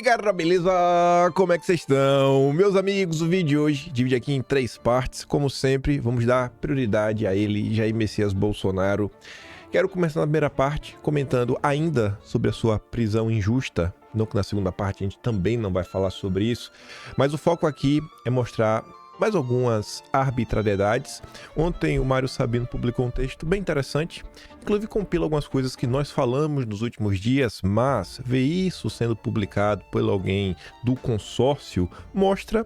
galera, beleza? Como é que vocês estão? Meus amigos, o vídeo de hoje divide aqui em 3 partes. Como sempre, vamos dar prioridade a ele, Jair Messias Bolsonaro. Quero começar na primeira parte comentando ainda sobre a sua prisão injusta. Não que na segunda parte a gente também não vai falar sobre isso, mas o foco aqui é mostrar mais algumas arbitrariedades. Ontem o Mário Sabino publicou um texto bem interessante, inclusive compila algumas coisas que nós falamos nos últimos dias, mas ver isso sendo publicado por alguém do consórcio mostra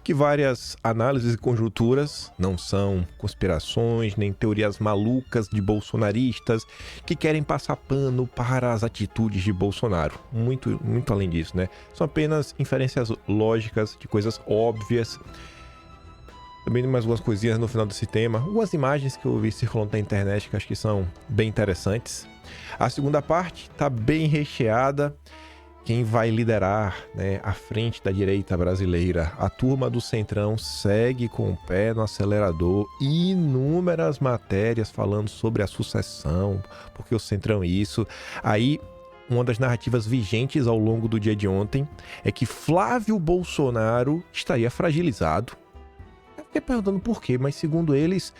que várias análises e conjunturas não são conspirações nem teorias malucas de bolsonaristas que querem passar pano para as atitudes de Bolsonaro. Muito além disso, né? São apenas inferências lógicas de coisas óbvias. Também mais algumas coisinhas no final desse tema, algumas imagens que eu vi circulando na internet que acho que são bem interessantes. A segunda parte está bem recheada. Quem vai liderar, né, a frente da direita brasileira? A turma do Centrão segue com o pé no acelerador. Inúmeras matérias falando sobre a sucessão, porque o Centrão isso. Aí, uma das narrativas vigentes ao longo do dia de ontem é que Flávio Bolsonaro estaria fragilizado. Fiquei perguntando por quê, mas segundo eles,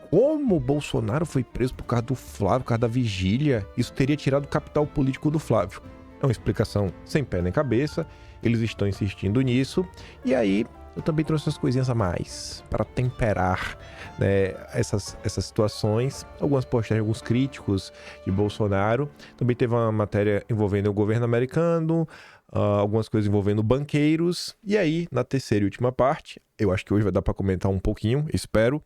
como o Bolsonaro foi preso por causa do Flávio, por causa da vigília, isso teria tirado o capital político do Flávio. É uma explicação sem pé nem cabeça, eles estão insistindo nisso, e aí eu também trouxe umas coisinhas a mais para temperar, né, essas situações. Algumas postagens, alguns críticos de Bolsonaro. Também teve uma matéria envolvendo o governo americano, algumas coisas envolvendo banqueiros. E aí, na terceira e última parte, eu acho que hoje vai dar para comentar um pouquinho, espero.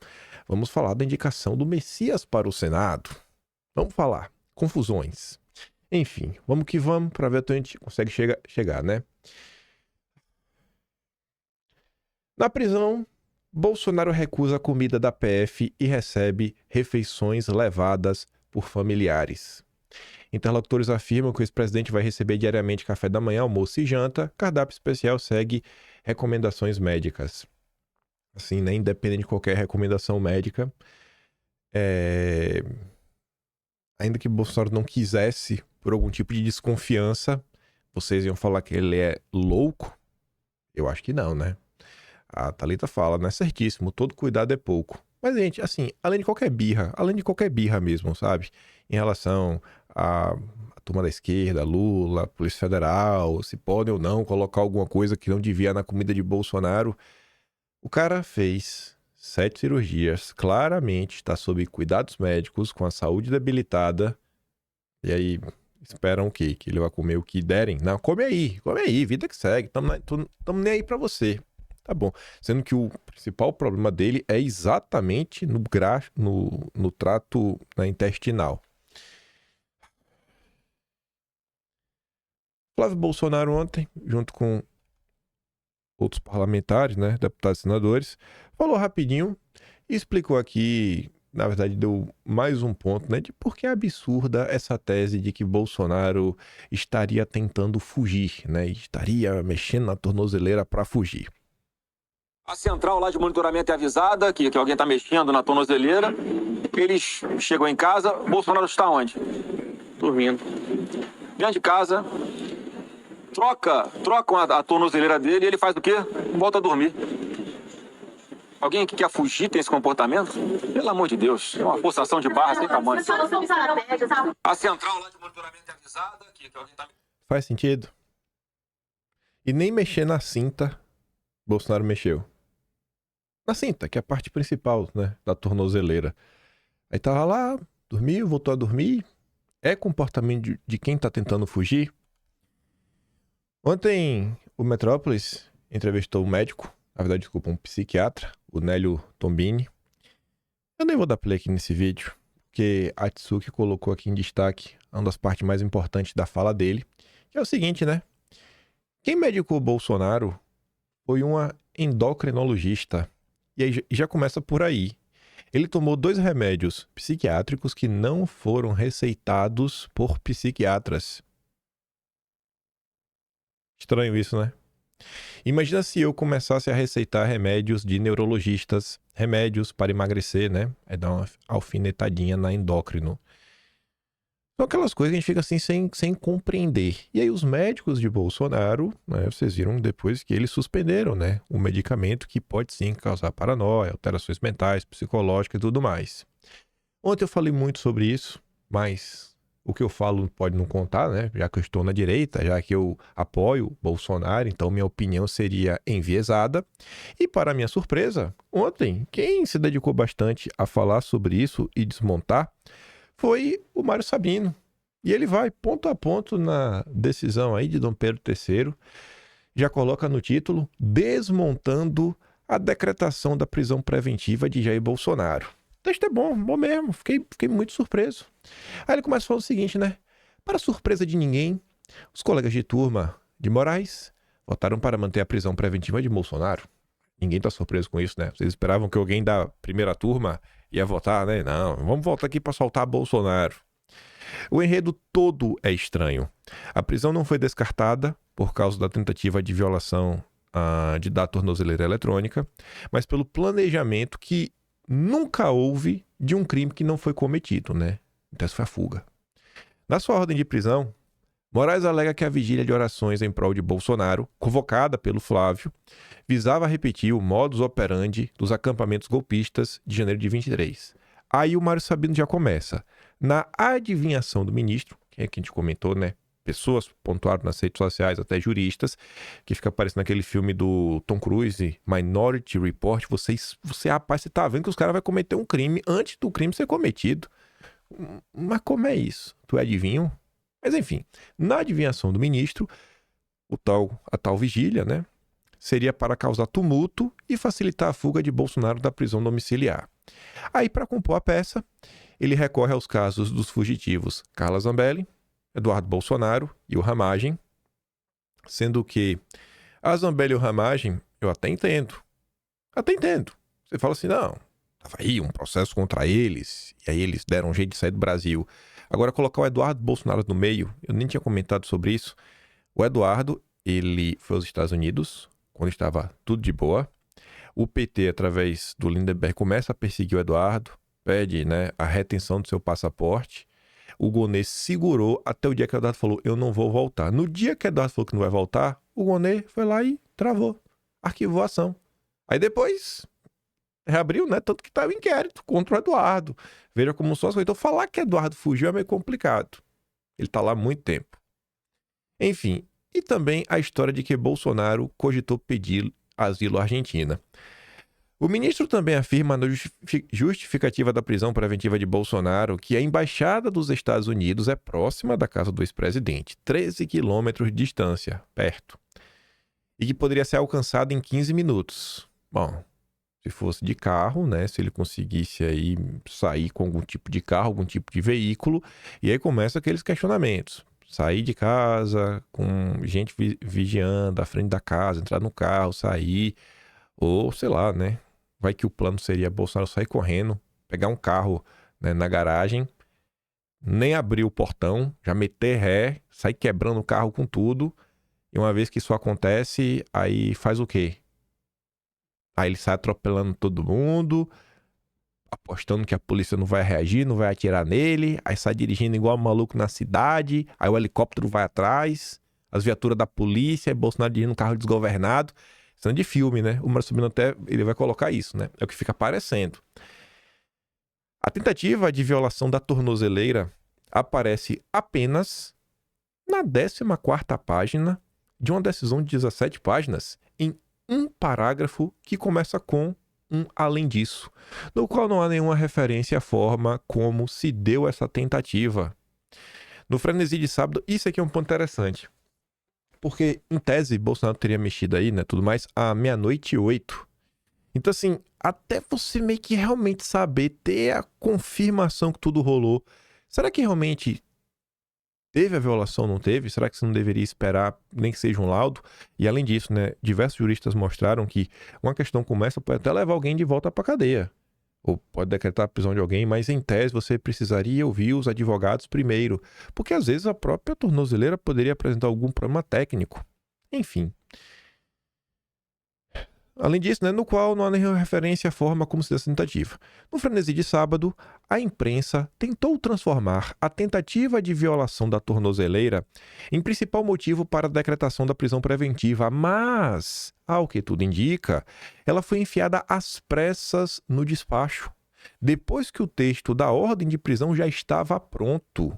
Vamos falar da indicação do Messias para o Senado. Vamos falar. Confusões. Enfim, vamos que vamos para ver até onde a gente consegue chegar, né? Na prisão, Bolsonaro recusa a comida da PF e recebe refeições levadas por familiares. Interlocutores afirmam que o ex-presidente vai receber diariamente café da manhã, almoço e janta. Cardápio especial segue recomendações médicas. Assim, né? Independente de qualquer recomendação médica. Ainda que Bolsonaro não quisesse, por algum tipo de desconfiança, vocês iam falar que ele é louco? Eu acho que não, né? A Thalita fala, né? Certíssimo, todo cuidado é pouco. Mas, gente, assim, além de qualquer birra mesmo, sabe? Em relação à turma da esquerda, Lula, Polícia Federal, se podem ou não colocar alguma coisa que não devia na comida de Bolsonaro. O cara fez 7 cirurgias, claramente está sob cuidados médicos, com a saúde debilitada. E aí, esperam o quê? Que ele vai comer o que derem? Não, come aí, vida que segue, tamo nem aí pra você. Tá bom. Sendo que o principal problema dele é exatamente no trato, né, intestinal. Flávio Bolsonaro ontem, junto com outros parlamentares, né, deputados e senadores, falou rapidinho e explicou aqui, na verdade deu mais um ponto, né, de por que é absurda essa tese de que Bolsonaro estaria tentando fugir, né, estaria mexendo na tornozeleira para fugir. A central lá de monitoramento é avisada que alguém está mexendo na tornozeleira. Eles chegam em casa, Bolsonaro está onde? Dormindo. Dentro de casa, trocam a tornozeleira dele e ele faz o quê? Volta a dormir. Alguém que quer fugir tem esse comportamento? Pelo amor de Deus, é uma forçação de barra sem tamanho. A central lá de monitoramento é avisada que alguém está... Faz sentido? E nem mexer na cinta, Bolsonaro mexeu. Na cinta, que é a parte principal, né, da tornozeleira. Aí tava lá, dormiu, voltou a dormir. É comportamento de quem tá tentando fugir? Ontem, o Metrópolis entrevistou um médico, na verdade, desculpa, um psiquiatra, o Nélio Tombini. Eu nem vou dar play aqui nesse vídeo, porque a Tsuki colocou aqui em destaque uma das partes mais importantes da fala dele, que é o seguinte, né? Quem medicou o Bolsonaro foi uma endocrinologista. E aí já começa por aí. Ele tomou 2 remédios psiquiátricos que não foram receitados por psiquiatras. Estranho isso, né? Imagina se eu começasse a receitar remédios de neurologistas, remédios para emagrecer, né? É dar uma alfinetadinha na endócrino. São aquelas coisas que a gente fica assim sem compreender. E aí os médicos de Bolsonaro, né, vocês viram depois que eles suspenderam, né, um medicamento que pode sim causar paranoia, alterações mentais, psicológicas e tudo mais. Ontem eu falei muito sobre isso, mas o que eu falo pode não contar, né, já que eu estou na direita, já que eu apoio Bolsonaro, então minha opinião seria enviesada. E para minha surpresa, ontem, quem se dedicou bastante a falar sobre isso e desmontar foi o Mário Sabino. E ele vai ponto a ponto na decisão aí de Dom Pedro III, já coloca no título, desmontando a decretação da prisão preventiva de Jair Bolsonaro. O texto é bom mesmo, fiquei muito surpreso. Aí ele começa a falar o seguinte, né? Para surpresa de ninguém, os colegas de turma de Moraes votaram para manter a prisão preventiva de Bolsonaro. Ninguém tá surpreso com isso, né? Vocês esperavam que alguém da primeira turma ia votar, né? Não, vamos voltar aqui para soltar Bolsonaro. O enredo todo é estranho. A prisão não foi descartada por causa da tentativa de violação da tornozeleira eletrônica, mas pelo planejamento que nunca houve de um crime que não foi cometido, né? Então essa foi a fuga. Na sua ordem de prisão, Moraes alega que a vigília de orações em prol de Bolsonaro, convocada pelo Flávio, visava repetir o modus operandi dos acampamentos golpistas de janeiro de 23. Aí o Mário Sabino já começa. Na adivinhação do ministro, que é que a gente comentou, né? Pessoas pontuaram nas redes sociais, até juristas, que fica parecendo aquele filme do Tom Cruise, Minority Report. Rapaz, você tá vendo que os caras vão cometer um crime antes do crime ser cometido. Mas como é isso? Tu é adivinho? Mas enfim, na adivinhação do ministro, a tal vigília, né, seria para causar tumulto e facilitar a fuga de Bolsonaro da prisão domiciliar. Aí, para compor a peça, ele recorre aos casos dos fugitivos Carla Zambelli, Eduardo Bolsonaro e o Ramagem, sendo que a Zambelli e o Ramagem eu até entendo. Você fala assim, não, tava aí um processo contra eles, e aí eles deram um jeito de sair do Brasil. Agora, colocar o Eduardo Bolsonaro no meio, eu nem tinha comentado sobre isso. O Eduardo, ele foi aos Estados Unidos, quando estava tudo de boa. O PT, através do Lindenberg, começa a perseguir o Eduardo, pede, né, a retenção do seu passaporte. O Gonê segurou até o dia que o Eduardo falou, eu não vou voltar. No dia que o Eduardo falou que não vai voltar, o Gonê foi lá e travou, arquivou a ação. Aí depois reabriu, né? Tanto que estava o inquérito contra o Eduardo. Veja como só as coisas. Então, falar que Eduardo fugiu é meio complicado. Ele está lá há muito tempo. Enfim, e também a história de que Bolsonaro cogitou pedir asilo à Argentina. O ministro também afirma na justificativa da prisão preventiva de Bolsonaro que a embaixada dos Estados Unidos é próxima da casa do ex-presidente, 13 quilômetros de distância, perto, e que poderia ser alcançada em 15 minutos. Bom, se fosse de carro, né, se ele conseguisse aí sair com algum tipo de carro, algum tipo de veículo, e aí começam aqueles questionamentos. Sair de casa com gente vigiando à frente da casa, entrar no carro, sair, ou sei lá, né? Vai que o plano seria Bolsonaro sair correndo, pegar um carro, né, na garagem, nem abrir o portão, já meter ré, sair quebrando o carro com tudo, e uma vez que isso acontece, aí faz o quê? Aí ele sai atropelando todo mundo, apostando que a polícia não vai reagir, não vai atirar nele, aí sai dirigindo igual um maluco na cidade, aí o helicóptero vai atrás, as viaturas da polícia, Bolsonaro dirigindo um carro desgovernado. Cena de filme, né? O Mário Sabino até ele vai colocar isso, né? É o que fica aparecendo. A tentativa de violação da tornozeleira aparece apenas na 14ª página de uma decisão de 17 páginas, em um parágrafo que começa com um além disso, no qual não há nenhuma referência à forma como se deu essa tentativa. No frenesi de sábado, isso aqui é um ponto interessante. Porque, em tese, Bolsonaro teria mexido aí, né, tudo mais, à 00:08. Então, assim, até você meio que realmente saber, ter a confirmação que tudo rolou. Será que realmente teve a violação ou não teve? Será que você não deveria esperar nem que seja um laudo? E, além disso, né, diversos juristas mostraram que uma questão como essa pode até levar alguém de volta para a cadeia. Ou pode decretar a prisão de alguém, mas em tese você precisaria ouvir os advogados primeiro, porque às vezes a própria tornozeleira poderia apresentar algum problema técnico. Enfim. Além disso, né, no qual não há nenhuma referência à forma como se deu essa tentativa. No frenesi de sábado, a imprensa tentou transformar a tentativa de violação da tornozeleira em principal motivo para a decretação da prisão preventiva, mas, ao que tudo indica, ela foi enfiada às pressas no despacho, depois que o texto da ordem de prisão já estava pronto.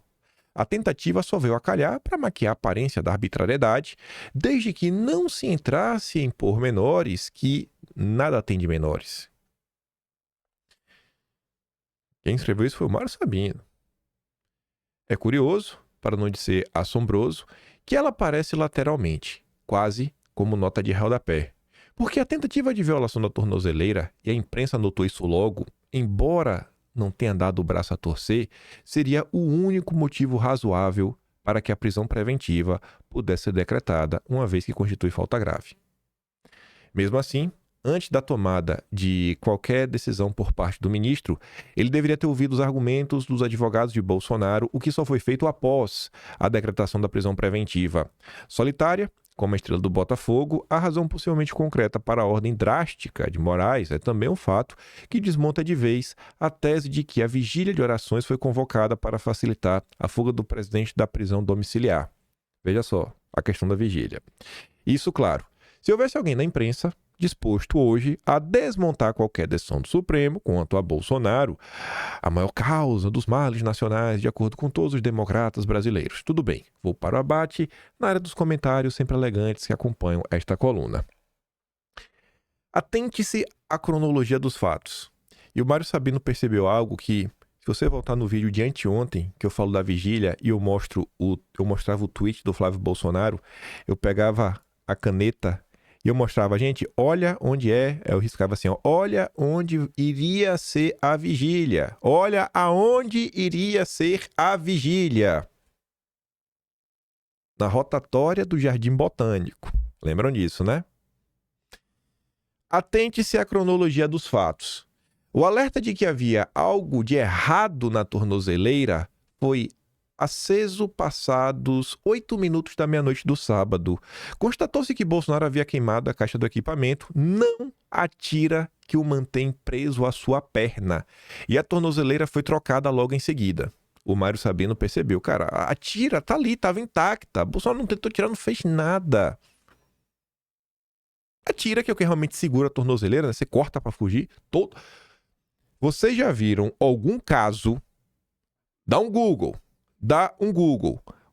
A tentativa só veio a calhar para maquiar a aparência da arbitrariedade, desde que não se entrasse em pormenores que nada tem de menores. Quem escreveu isso foi o Mário Sabino. É curioso, para não dizer assombroso, que ela aparece lateralmente, quase como nota de rodapé. Porque a tentativa de violação da tornozeleira, e a imprensa notou isso logo, embora não tenha dado o braço a torcer, seria o único motivo razoável para que a prisão preventiva pudesse ser decretada, uma vez que constitui falta grave. Mesmo assim, antes da tomada de qualquer decisão por parte do ministro, ele deveria ter ouvido os argumentos dos advogados de Bolsonaro, o que só foi feito após a decretação da prisão preventiva. Solitária, como a estrela do Botafogo, a razão possivelmente concreta para a ordem drástica de Moraes é também um fato que desmonta de vez a tese de que a vigília de orações foi convocada para facilitar a fuga do presidente da prisão domiciliar. Veja só, a questão da vigília. Isso, claro, se houvesse alguém na imprensa disposto hoje a desmontar qualquer decisão do Supremo quanto a Bolsonaro, a maior causa dos males nacionais, de acordo com todos os democratas brasileiros. Tudo bem, vou para o abate na área dos comentários sempre elegantes que acompanham esta coluna. Atente-se à cronologia dos fatos. E o Mário Sabino percebeu algo que, se você voltar no vídeo de anteontem, que eu falo da vigília e eu mostrava o tweet do Flávio Bolsonaro, eu pegava a caneta e eu mostrava, gente, olha onde é, eu riscava assim, ó, olha onde iria ser a vigília. Olha aonde iria ser a vigília. Na rotatória do Jardim Botânico. Lembram disso, né? Atente-se à cronologia dos fatos. O alerta de que havia algo de errado na tornozeleira foi aceso passados 8 minutos da meia-noite do sábado. Constatou-se que Bolsonaro havia queimado a caixa do equipamento, não a tira que o mantém preso à sua perna. E a tornozeleira foi trocada logo em seguida. O Mário Sabino percebeu, cara, a tira tá ali, estava intacta. Bolsonaro não tentou tirar, não fez nada. A tira, que é o que realmente segura a tornozeleira, né? Você corta para fugir. Vocês já viram algum caso? Dá um Google.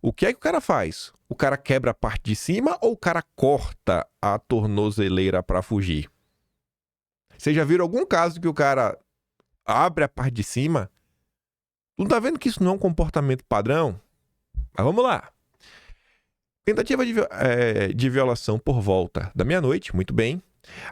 O que é que o cara faz? O cara quebra a parte de cima ou o cara corta a tornozeleira para fugir? Vocês já viram algum caso que o cara abre a parte de cima? Tu não tá vendo que isso não é um comportamento padrão? Mas vamos lá. Tentativa de violação por volta da meia-noite, muito bem.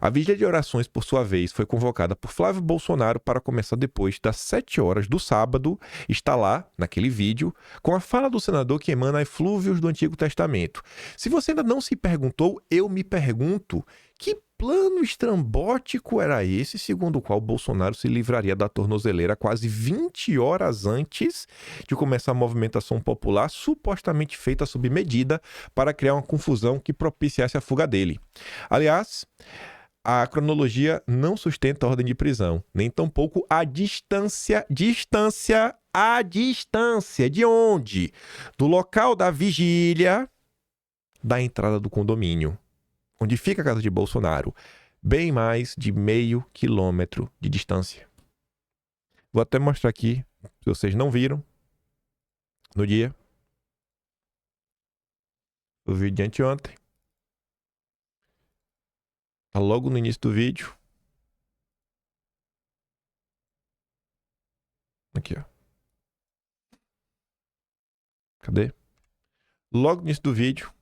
A vigília de orações, por sua vez, foi convocada por Flávio Bolsonaro para começar depois das 7 horas do sábado. Está lá, naquele vídeo, com a fala do senador que emana eflúvios do Antigo Testamento. Se você ainda não se perguntou, eu me pergunto, que plano estrambótico era esse, segundo o qual Bolsonaro se livraria da tornozeleira quase 20 horas antes de começar a movimentação popular supostamente feita sob medida para criar uma confusão que propiciasse a fuga dele? Aliás, a cronologia não sustenta a ordem de prisão, nem tampouco a distância de onde? Do local da vigília da entrada do condomínio, onde fica a casa de Bolsonaro, bem mais de meio quilômetro de distância. Vou até mostrar aqui, se vocês não viram, no dia, o vídeo de anteontem, tá logo no início do vídeo. Aqui, ó. Cadê? Logo no início do vídeo,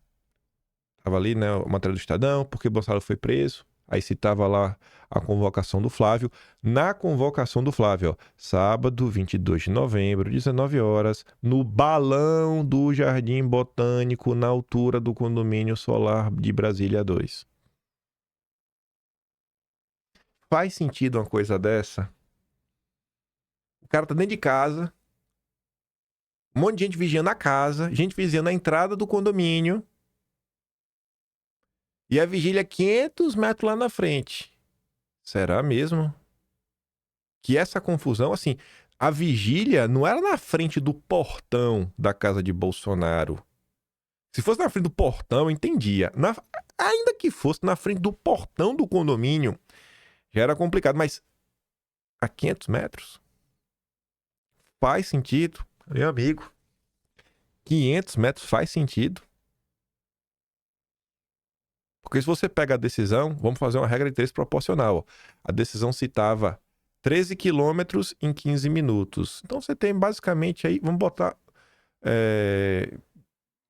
tava ali, né, a matéria do Estadão, porque Bolsonaro foi preso. Aí citava lá a convocação do Flávio. Na convocação do Flávio, ó, sábado, 22 de novembro, 19 horas, no balão do Jardim Botânico, na altura do condomínio solar de Brasília 2. Faz sentido uma coisa dessa? O cara tá dentro de casa, um monte de gente vigiando a casa, gente vigiando a entrada do condomínio. E a vigília 500 metros lá na frente. Será mesmo que essa confusão, assim, a vigília não era na frente do portão da casa de Bolsonaro. Se fosse na frente do portão, eu entendia. Ainda que fosse na frente do portão do condomínio, já era complicado. Mas a 500 metros? Faz sentido, meu amigo. 500 metros faz sentido. Porque se você pega a decisão, vamos fazer uma regra de 3 proporcional. A decisão citava 13 quilômetros em 15 minutos. Então você tem basicamente aí, vamos botar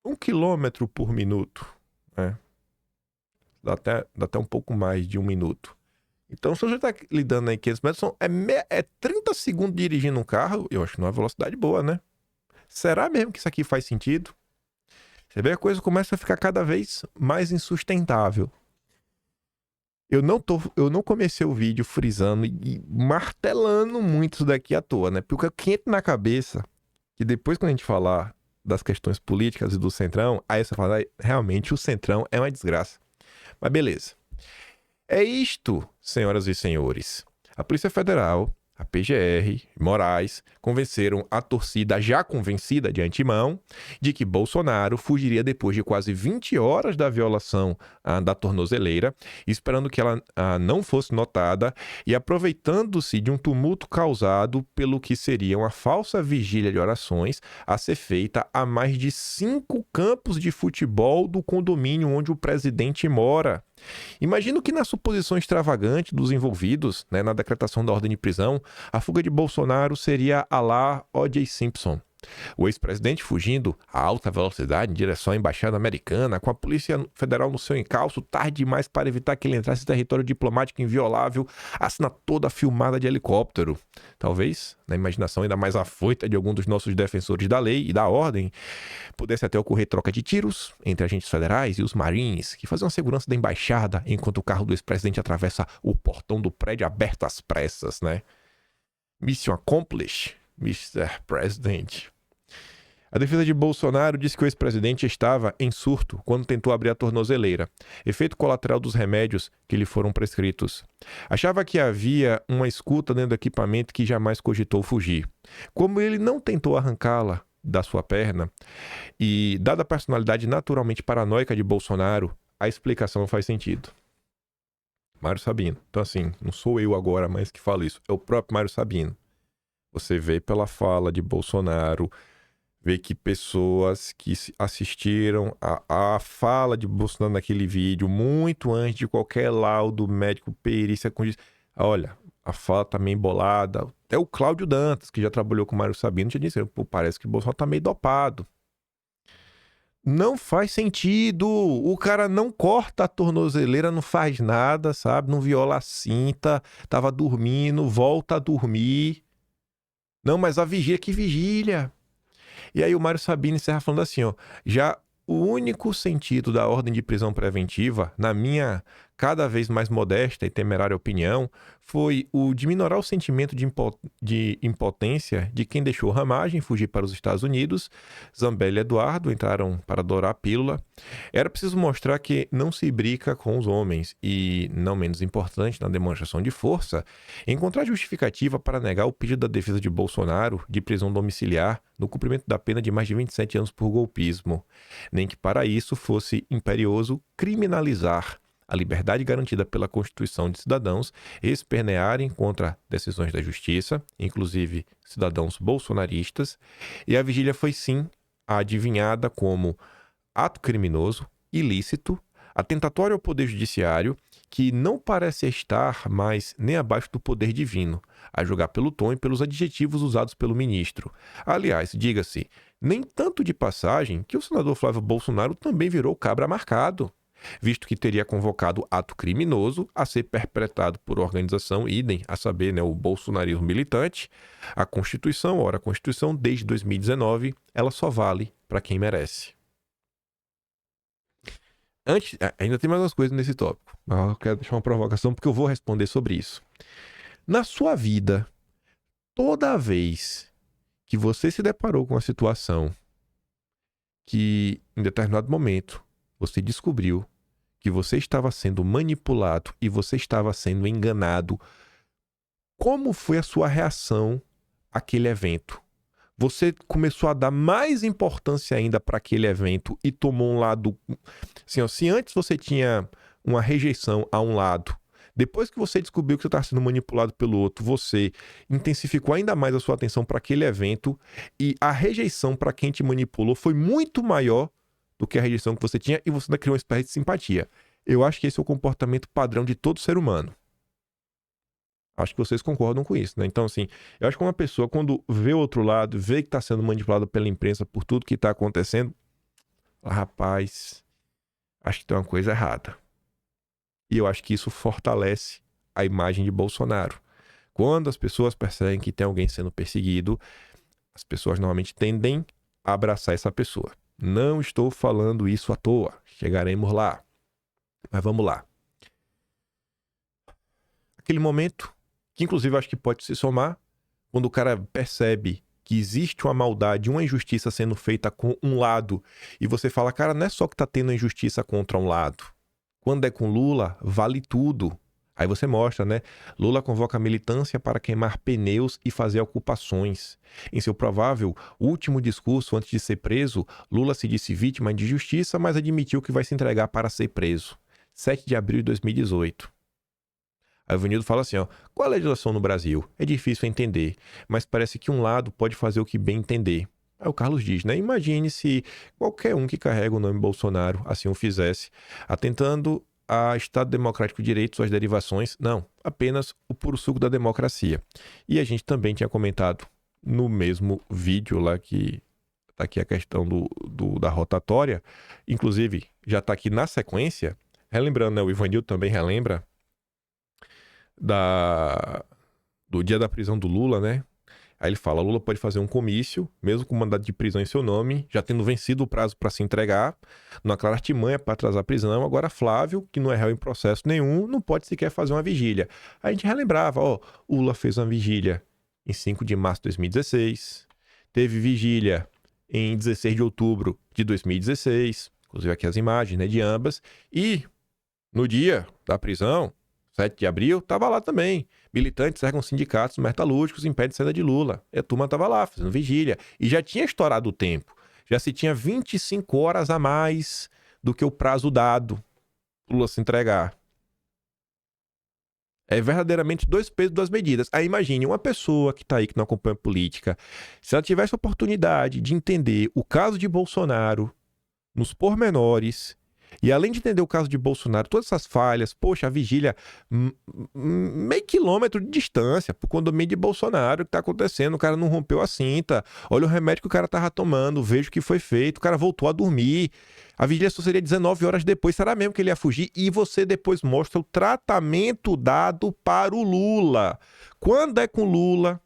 1 quilômetro por minuto. Né? Dá até um pouco mais de 1 minuto. Então se você está lidando aí 500 metros, é 30 segundos dirigindo um carro, eu acho que não é uma velocidade boa, né? Será mesmo que isso aqui faz sentido? Você vê, a coisa começa a ficar cada vez mais insustentável. Eu não comecei o vídeo frisando e martelando muito isso daqui à toa, né? Porque o que entra na cabeça, que depois quando a gente falar das questões políticas e do Centrão, aí você fala, realmente o Centrão é uma desgraça. Mas beleza. É isto, senhoras e senhores. A Polícia Federal, a PGR, Moraes, convenceram a torcida já convencida de antemão de que Bolsonaro fugiria depois de quase 20 horas da violação da tornozeleira, esperando que ela não fosse notada e aproveitando-se de um tumulto causado pelo que seria uma falsa vigília de orações a ser feita a mais de 5 campos de futebol do condomínio onde o presidente mora. Imagino que na suposição extravagante dos envolvidos, na decretação da ordem de prisão, a fuga de Bolsonaro seria à la O.J. Simpson. O ex-presidente fugindo a alta velocidade em direção à embaixada americana, com a Polícia Federal no seu encalço, tarde demais para evitar que ele entrasse em território diplomático inviolável, a cena toda filmada de helicóptero. Talvez, na imaginação ainda mais afoita de algum dos nossos defensores da lei e da ordem, pudesse até ocorrer troca de tiros entre agentes federais e os Marines, que faziam a segurança da embaixada enquanto o carro do ex-presidente atravessa o portão do prédio aberto às pressas, né? Mission accomplished, Mr. President. A defesa de Bolsonaro disse que o ex-presidente estava em surto quando tentou abrir a tornozeleira, efeito colateral dos remédios que lhe foram prescritos. Achava que havia uma escuta dentro do equipamento que jamais cogitou fugir. Como ele não tentou arrancá-la da sua perna, e dada a personalidade naturalmente paranoica de Bolsonaro, a explicação faz sentido. Mário Sabino. Então assim, não sou eu agora mais que falo isso, é o próprio Mário Sabino. Você vê pela fala de Bolsonaro, vê que pessoas que assistiram a fala de Bolsonaro naquele vídeo, muito antes de qualquer laudo médico, perícia, olha, a fala tá meio embolada. Até o Cláudio Dantas, que já trabalhou com o Mário Sabino, já disse, pô, parece que o Bolsonaro tá meio dopado. Não faz sentido. O cara não corta a tornozeleira, não faz nada, sabe? Não viola a cinta, tava dormindo, volta a dormir. Não, mas a vigília, que vigília? E aí o Mário Sabino encerra falando assim, ó, já o único sentido da ordem de prisão preventiva, na minha cada vez mais modesta e temerária opinião, foi o de minorar o sentimento de impotência de quem deixou Ramagem fugir para os Estados Unidos, Zambelli e Eduardo entraram para adorar a pílula. Era preciso mostrar que não se brinca com os homens e, não menos importante na demonstração de força, encontrar justificativa para negar o pedido da defesa de Bolsonaro de prisão domiciliar no cumprimento da pena de mais de 27 anos por golpismo, nem que para isso fosse imperioso criminalizar a liberdade garantida pela Constituição de cidadãos espernearem contra decisões da justiça, inclusive cidadãos bolsonaristas, e a vigília foi sim adivinhada como ato criminoso, ilícito, atentatório ao poder judiciário, que não parece estar mais nem abaixo do poder divino, a julgar pelo tom e pelos adjetivos usados pelo ministro. Aliás, diga-se, nem tanto de passagem que o senador Flávio Bolsonaro também virou cabra marcado, visto que teria convocado ato criminoso a ser perpetrado por organização idem, a saber, né, o bolsonarismo militante. A Constituição, ora, a Constituição desde 2019, ela só vale para quem merece. Ainda tem mais umas coisas nesse tópico, mas eu quero deixar uma provocação porque eu vou responder sobre isso. Na sua vida, toda vez que você se deparou com uma situação que, em determinado momento, você descobriu que você estava sendo manipulado e você estava sendo enganado, como foi a sua reação àquele evento? Você começou a dar mais importância ainda para aquele evento e tomou um lado... Assim, ó, se antes você tinha uma rejeição a um lado, depois que você descobriu que você estava sendo manipulado pelo outro, você intensificou ainda mais a sua atenção para aquele evento e a rejeição para quem te manipulou foi muito maior do que a rejeição que você tinha e você ainda criou uma espécie de simpatia. Eu acho que esse é o comportamento padrão de todo ser humano. Acho que vocês concordam com isso, né? Então, assim, eu acho que uma pessoa, quando vê o outro lado, vê que está sendo manipulada pela imprensa por tudo que está acontecendo, rapaz, acho que tem uma coisa errada. E eu acho que isso fortalece a imagem de Bolsonaro. Quando as pessoas percebem que tem alguém sendo perseguido, as pessoas normalmente tendem a abraçar essa pessoa. Não estou falando isso à toa. Chegaremos lá. Mas vamos lá. Aquele momento, que inclusive eu acho que pode se somar, quando o cara percebe que existe uma maldade, uma injustiça sendo feita com um lado, e você fala, cara, não é só que tá tendo injustiça contra um lado. Quando é com Lula, vale tudo. Aí você mostra, né? Lula convoca a militância para queimar pneus e fazer ocupações. Em seu provável último discurso antes de ser preso, Lula se disse vítima de justiça, mas admitiu que vai se entregar para ser preso. 7 de abril de 2018. Aí o Vanildo fala assim, ó, qual a legislação no Brasil? É difícil entender, mas parece que um lado pode fazer o que bem entender. Aí o Carlos diz, né? Imagine se qualquer um que carrega o nome Bolsonaro assim o fizesse, atentando a Estado Democrático de Direito, suas derivações, não, apenas o puro suco da democracia. E a gente também tinha comentado no mesmo vídeo lá que tá aqui a questão da rotatória, inclusive já tá aqui na sequência, relembrando, né? O Ivanildo também relembra do dia da prisão do Lula, né? Aí ele fala, Lula pode fazer um comício, mesmo com mandado de prisão em seu nome, já tendo vencido o prazo para se entregar, numa clara artimanha para atrasar a prisão. Agora Flávio, que não é réu em processo nenhum, não pode sequer fazer uma vigília. Aí a gente relembrava, ó, Lula fez uma vigília em 5 de março de 2016, teve vigília em 16 de outubro de 2016, inclusive aqui as imagens, né, de ambas, e no dia da prisão, 7 de abril, estava lá também. Militantes cercam sindicatos metalúrgicos e impedem a saída de Lula. E a turma estava lá, fazendo vigília. E já tinha estourado o tempo. Já se tinha 25 horas a mais do que o prazo dado para Lula se entregar. É verdadeiramente 2 pesos, 2 medidas. Aí imagine, uma pessoa que está aí, que não acompanha política, se ela tivesse a oportunidade de entender o caso de Bolsonaro nos pormenores, e além de entender o caso de Bolsonaro, todas essas falhas, poxa, a vigília, meio quilômetro de distância pro condomínio de Bolsonaro, o que tá acontecendo, o cara não rompeu a cinta, olha o remédio que o cara tava tomando, veja o que foi feito, o cara voltou a dormir, a vigília só seria 19 horas depois, será mesmo que ele ia fugir? E você depois mostra o tratamento dado para o Lula. Quando é com Lula,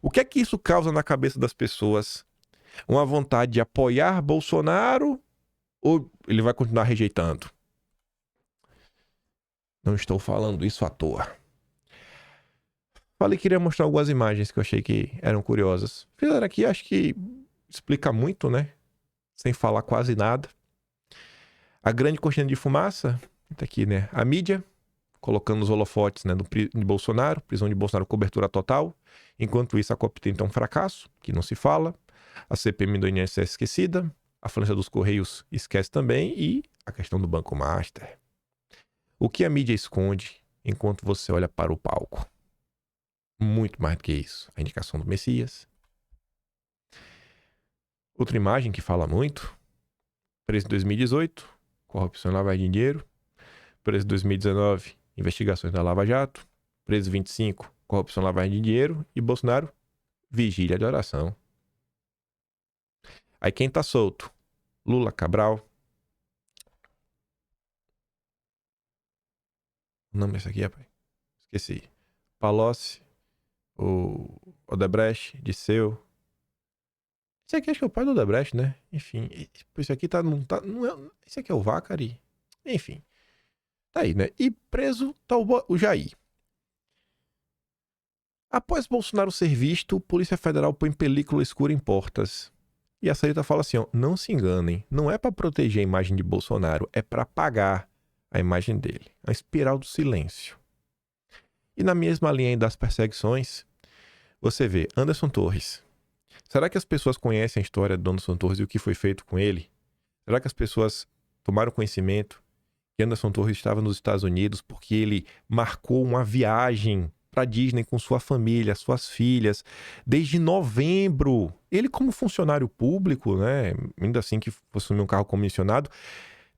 o que é que isso causa na cabeça das pessoas? Uma vontade de apoiar Bolsonaro ou ele vai continuar rejeitando? Não estou falando isso à toa. Falei que queria mostrar algumas imagens que eu achei que eram curiosas. Fizeram aqui, acho que explica muito, né? Sem falar quase nada. A grande cortina de fumaça, tá aqui, né? A mídia, colocando os holofotes, né, de Bolsonaro, prisão de Bolsonaro, cobertura total. Enquanto isso, a COP30 é um fracasso, que não se fala. A CPMI do INSS é esquecida. A falência dos Correios esquece também. E a questão do Banco Master. O que a mídia esconde enquanto você olha para o palco? Muito mais do que isso. A indicação do Messias. Outra imagem que fala muito. Preso em 2018. Corrupção e lavagem de dinheiro. Preso em 2019. Investigações da Lava Jato. Preso em 25. Corrupção e lavagem de dinheiro. E Bolsonaro, vigília de oração. Aí quem tá solto? Lula, Cabral. O nome desse aqui, rapaz? Esqueci. Palocci. O Odebrecht. Disseu. Esse aqui acho que é o pai do Odebrecht, né? Enfim. Esse aqui não é, esse aqui é o Vacari. Enfim. Tá aí, né? E preso tá o Jair. Após Bolsonaro ser visto, Polícia Federal põe película escura em portas. E a Sarita fala assim, ó, não se enganem, não é para proteger a imagem de Bolsonaro, é para apagar. a imagem dele. A espiral do silêncio. E na mesma linha aí das perseguições, você vê Anderson Torres. Será que as pessoas conhecem a história do Anderson Torres e o que foi feito com ele? Será que as pessoas tomaram conhecimento que Anderson Torres estava nos Estados Unidos porque ele marcou uma viagem para Disney com sua família, suas filhas, desde novembro? Ele, como funcionário público, né, ainda assim que fosse um carro comissionado,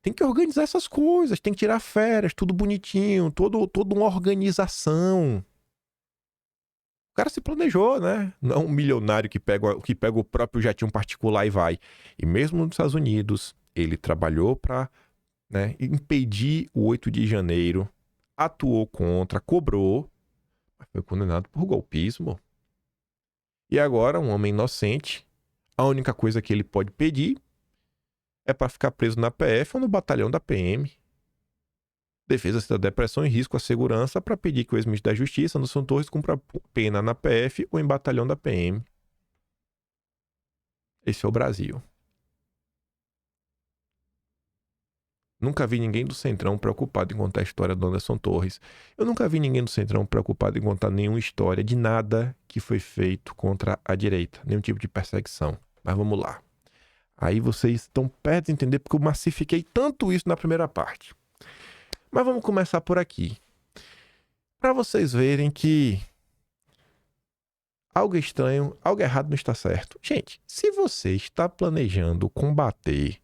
tem que organizar essas coisas, tem que tirar férias, tudo bonitinho, toda uma organização. O cara se planejou, né? Não um milionário que pega o próprio jatinho particular e vai. E mesmo nos Estados Unidos, ele trabalhou para, né, impedir o 8 de janeiro, atuou contra, cobrou, mas foi condenado por golpismo. E agora, um homem inocente, a única coisa que ele pode pedir é para ficar preso na PF ou no batalhão da PM. Defesa da depressão e risco à segurança para pedir que o ex-ministro da Justiça, Anderson Torres, cumpra pena na PF ou em batalhão da PM. Esse é o Brasil. Nunca vi ninguém do Centrão preocupado em contar a história do Anderson Torres. Eu nunca vi ninguém do Centrão preocupado em contar nenhuma história de nada que foi feito contra a direita. Nenhum tipo de perseguição. Mas vamos lá. Aí vocês estão perto de entender porque eu massifiquei tanto isso na primeira parte. Mas vamos começar por aqui. Para vocês verem que algo estranho, algo errado não está certo. Gente, se você está planejando combater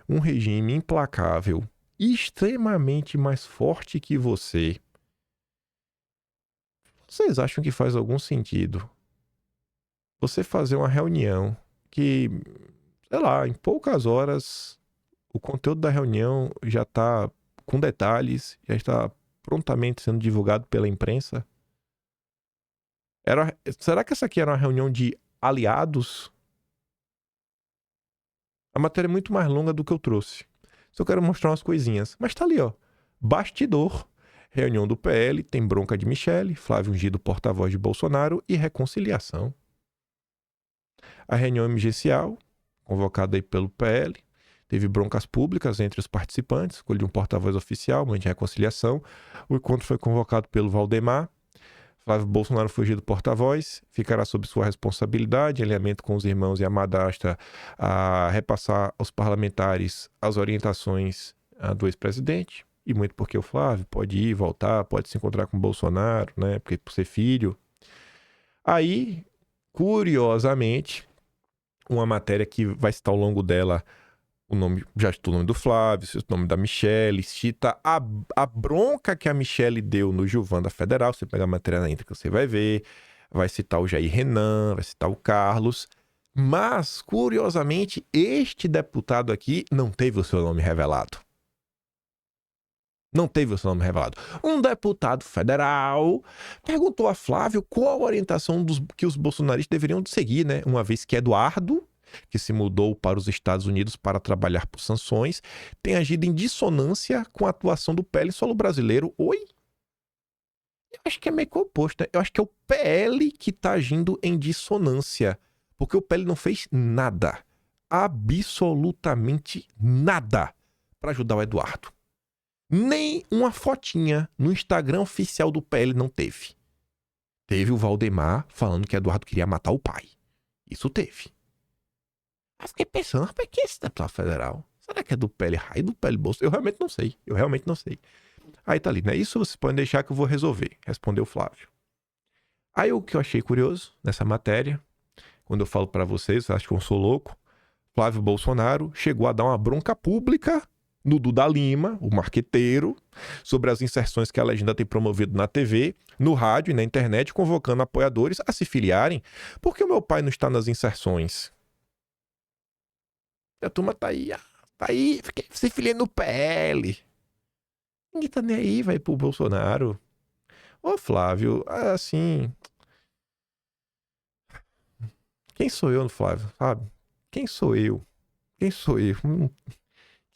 um regime implacável e extremamente mais forte que você, vocês acham que faz algum sentido você fazer uma reunião que, sei lá, em poucas horas o conteúdo da reunião já está com detalhes, já está prontamente sendo divulgado pela imprensa? Será que essa aqui era uma reunião de aliados? A matéria é muito mais longa do que eu trouxe. Só quero mostrar umas coisinhas. Mas tá ali, ó. Bastidor. Reunião do PL, tem bronca de Michele, Flávio Ungido, porta-voz de Bolsonaro e reconciliação. A reunião emergencial, convocada aí pelo PL, teve broncas públicas entre os participantes, escolhi um porta-voz oficial, mãe de reconciliação. O encontro foi convocado pelo Valdemar. Flávio Bolsonaro fugiu do porta-voz, ficará sob sua responsabilidade, em alinhamento com os irmãos e a madrasta, a repassar aos parlamentares as orientações do ex-presidente. E muito porque o Flávio pode ir, voltar, pode se encontrar com o Bolsonaro, né? Porque por ser filho. Aí, curiosamente, uma matéria que vai citar ao longo dela o nome, já citou o nome do Flávio, o nome da Michele, cita a bronca que a Michele deu no Gilvan da Federal. Você pega a matéria na íntegra, você vai ver. Vai citar o Jair Renan, vai citar o Carlos. Mas, curiosamente, este deputado aqui não teve o seu nome revelado. Não teve o seu nome revelado. Um deputado federal perguntou a Flávio qual a orientação que os bolsonaristas deveriam seguir, né? Uma vez que Eduardo, que se mudou para os Estados Unidos para trabalhar por sanções, tem agido em dissonância com a atuação do PL solo brasileiro. Oi? Eu acho que é meio que o oposto, né? Eu acho que é o PL que está agindo em dissonância, porque o PL não fez nada, absolutamente nada, para ajudar o Eduardo. Nem uma fotinha no Instagram oficial do PL não teve. Teve o Valdemar falando que Eduardo queria matar o pai. Isso teve. Eu fiquei pensando, rapaz, que é esse deputado federal? Será que é do PL Raio, do PL Bolsonaro? Eu realmente não sei. Aí tá ali, né? Isso vocês podem deixar que eu vou resolver, respondeu o Flávio. Aí o que eu achei curioso nessa matéria, quando eu falo pra vocês, acho que eu sou louco, Flávio Bolsonaro chegou a dar uma bronca pública no Duda Lima, o marqueteiro, sobre as inserções que a legenda tem promovido na TV, no rádio e na internet, convocando apoiadores a se filiarem. Por que o meu pai não está nas inserções? A turma tá aí, fiquei se filiando no PL. Ninguém tá nem aí, vai pro Bolsonaro. Ô Flávio, assim... Quem sou eu, Flávio, sabe? Quem sou eu? Quem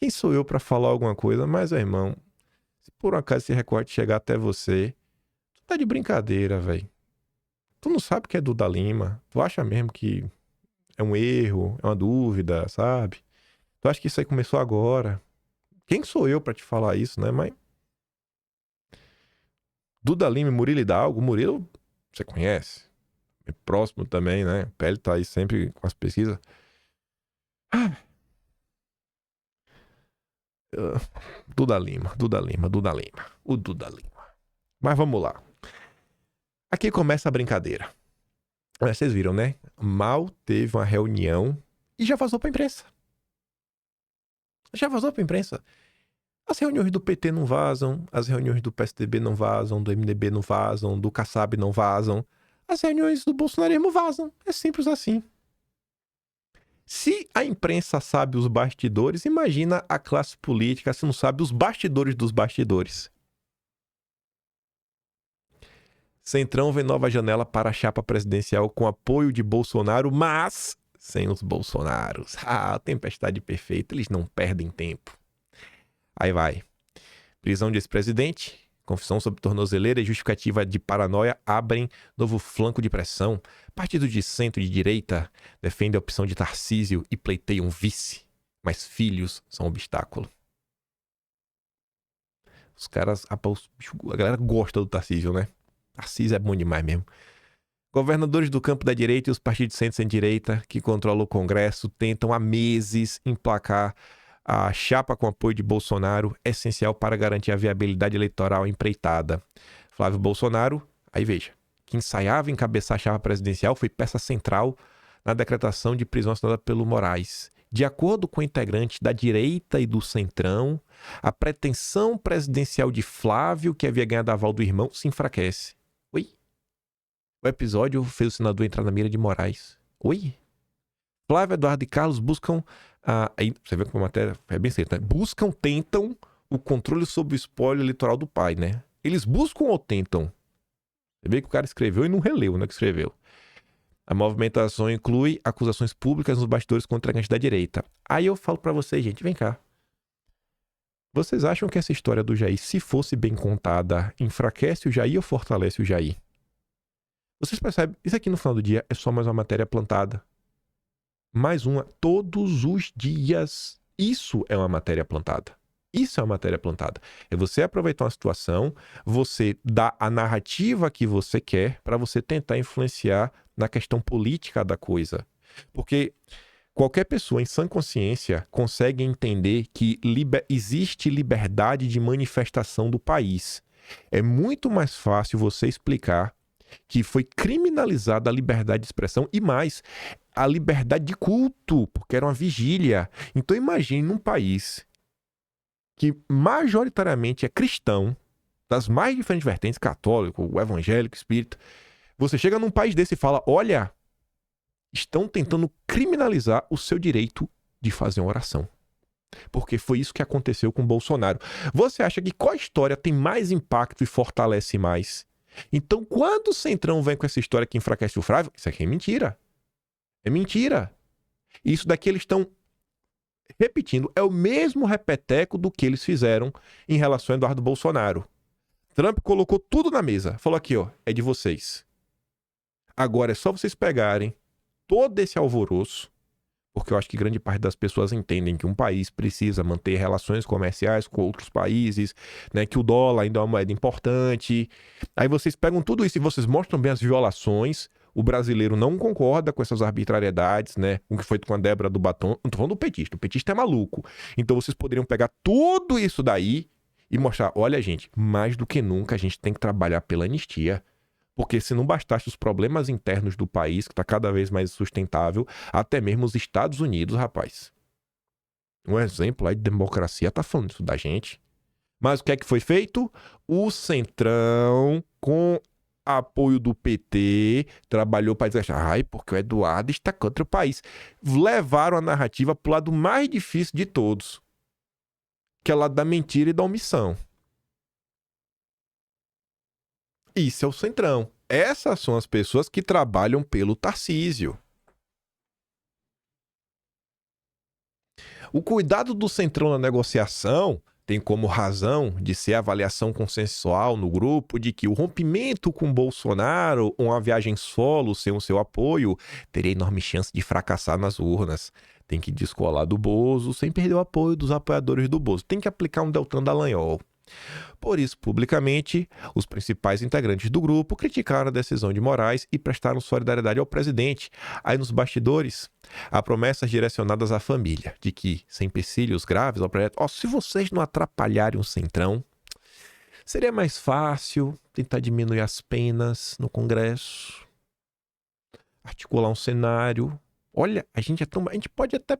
sou eu pra falar alguma coisa? Mas, irmão, se por um acaso esse recorte chegar até você, tu tá de brincadeira, velho. Tu não sabe o que é Duda Lima. Tu acha mesmo que é um erro, é uma dúvida, sabe? Tu acha que isso aí começou agora? Quem sou eu pra te falar isso, né? Mas Duda Lima e Murilo Hidalgo. Murilo, você conhece? É próximo também, né? O PL tá aí sempre com as pesquisas. Duda Lima. O Duda Lima. Mas vamos lá. Aqui começa a brincadeira. Vocês viram, né? Mal teve uma reunião e já vazou pra imprensa. As reuniões do PT não vazam, as reuniões do PSDB não vazam, do MDB não vazam, do Kassab não vazam. As reuniões do bolsonarismo vazam. É simples assim. Se a imprensa sabe os bastidores, imagina a classe política se não sabe os bastidores dos bastidores. Centrão vê nova janela para a chapa presidencial com apoio de Bolsonaro, mas sem os Bolsonaros. Tempestade perfeita, eles não perdem tempo. Aí vai. Prisão de ex-presidente, confissão sobre tornozeleira e justificativa de paranoia abrem novo flanco de pressão. Partido de centro e de direita defende a opção de Tarcísio e pleiteiam vice, mas filhos são obstáculo. Os caras, a galera gosta do Tarcísio, né? Tarcísio é bom demais mesmo. Governadores do campo da direita e os partidos de centro e centro-direita que controlam o Congresso tentam há meses emplacar a chapa com apoio de Bolsonaro, essencial para garantir a viabilidade eleitoral empreitada. Flávio Bolsonaro, aí veja, que ensaiava encabeçar a chapa presidencial, foi peça central na decretação de prisão assinada pelo Moraes. De acordo com integrantes da direita e do centrão, a pretensão presidencial de Flávio, que havia ganhado aval do irmão, se enfraquece. Oi? O episódio fez o senador entrar na mira de Moraes. Oi? Flávio, Eduardo e Carlos buscam... aí você vê como a matéria é bem certa, né? Tentam o controle sobre o espólio eleitoral do pai, né? Eles buscam ou tentam? Você vê que o cara escreveu e não releu, né? Que escreveu. A movimentação inclui acusações públicas nos bastidores contra a da direita. Aí eu falo pra vocês, gente, vem cá. Vocês acham que essa história do Jair, se fosse bem contada, enfraquece o Jair ou fortalece o Jair? Vocês percebem? Isso aqui no final do dia é só mais uma matéria plantada. Mais uma, todos os dias. Isso é uma matéria plantada. É você aproveitar uma situação, você dá a narrativa que você quer para você tentar influenciar na questão política da coisa. Porque qualquer pessoa em sã consciência consegue entender que existe liberdade de manifestação do país. É muito mais fácil você explicar que foi criminalizada a liberdade de expressão e mais, a liberdade de culto, porque era uma vigília. Então imagine num país que majoritariamente é cristão, das mais diferentes vertentes, católico, evangélico, espírita. Você chega num país desse e fala, olha, estão tentando criminalizar o seu direito de fazer uma oração. Porque foi isso que aconteceu com Bolsonaro. Você acha que qual história tem mais impacto e fortalece mais? Então, quando o Centrão vem com essa história que enfraquece o Flávio, isso aqui é mentira. É mentira. Isso daqui eles estão repetindo. É o mesmo repeteco do que eles fizeram em relação a Eduardo Bolsonaro. Trump colocou tudo na mesa. Falou aqui, ó, é de vocês. Agora é só vocês pegarem todo esse alvoroço, porque eu acho que grande parte das pessoas entendem que um país precisa manter relações comerciais com outros países, né, que o dólar ainda é uma moeda importante. Aí vocês pegam tudo isso e vocês mostram bem as violações. O brasileiro não concorda com essas arbitrariedades, né? O que foi com a Débora do Batom. Não tô falando do petista. O petista é maluco. Então vocês poderiam pegar tudo isso daí e mostrar, olha, gente, mais do que nunca a gente tem que trabalhar pela anistia. Porque se não bastasse os problemas internos do país, que está cada vez mais sustentável, até mesmo os Estados Unidos, rapaz. Um exemplo aí de democracia tá falando isso da gente. Mas o que é que foi feito? O Centrão, com apoio do PT, trabalhou para dizer, porque o Eduardo está contra o país. Levaram a narrativa para o lado mais difícil de todos, que é o lado da mentira e da omissão. Isso é o Centrão. Essas são as pessoas que trabalham pelo Tarcísio. O cuidado do Centrão na negociação tem como razão de ser a avaliação consensual no grupo de que o rompimento com Bolsonaro, uma viagem solo sem o seu apoio, teria enorme chance de fracassar nas urnas. Tem que descolar do Bozo sem perder o apoio dos apoiadores do Bozo. Tem que aplicar um Deltan Dallagnol. Por isso, publicamente, os principais integrantes do grupo criticaram a decisão de Moraes e prestaram solidariedade ao presidente. Aí nos bastidores, há promessas direcionadas à família, de que, sem empecilhos graves ao projeto, se vocês não atrapalharem o Centrão, seria mais fácil tentar diminuir as penas no Congresso, articular um cenário. Olha, a gente pode até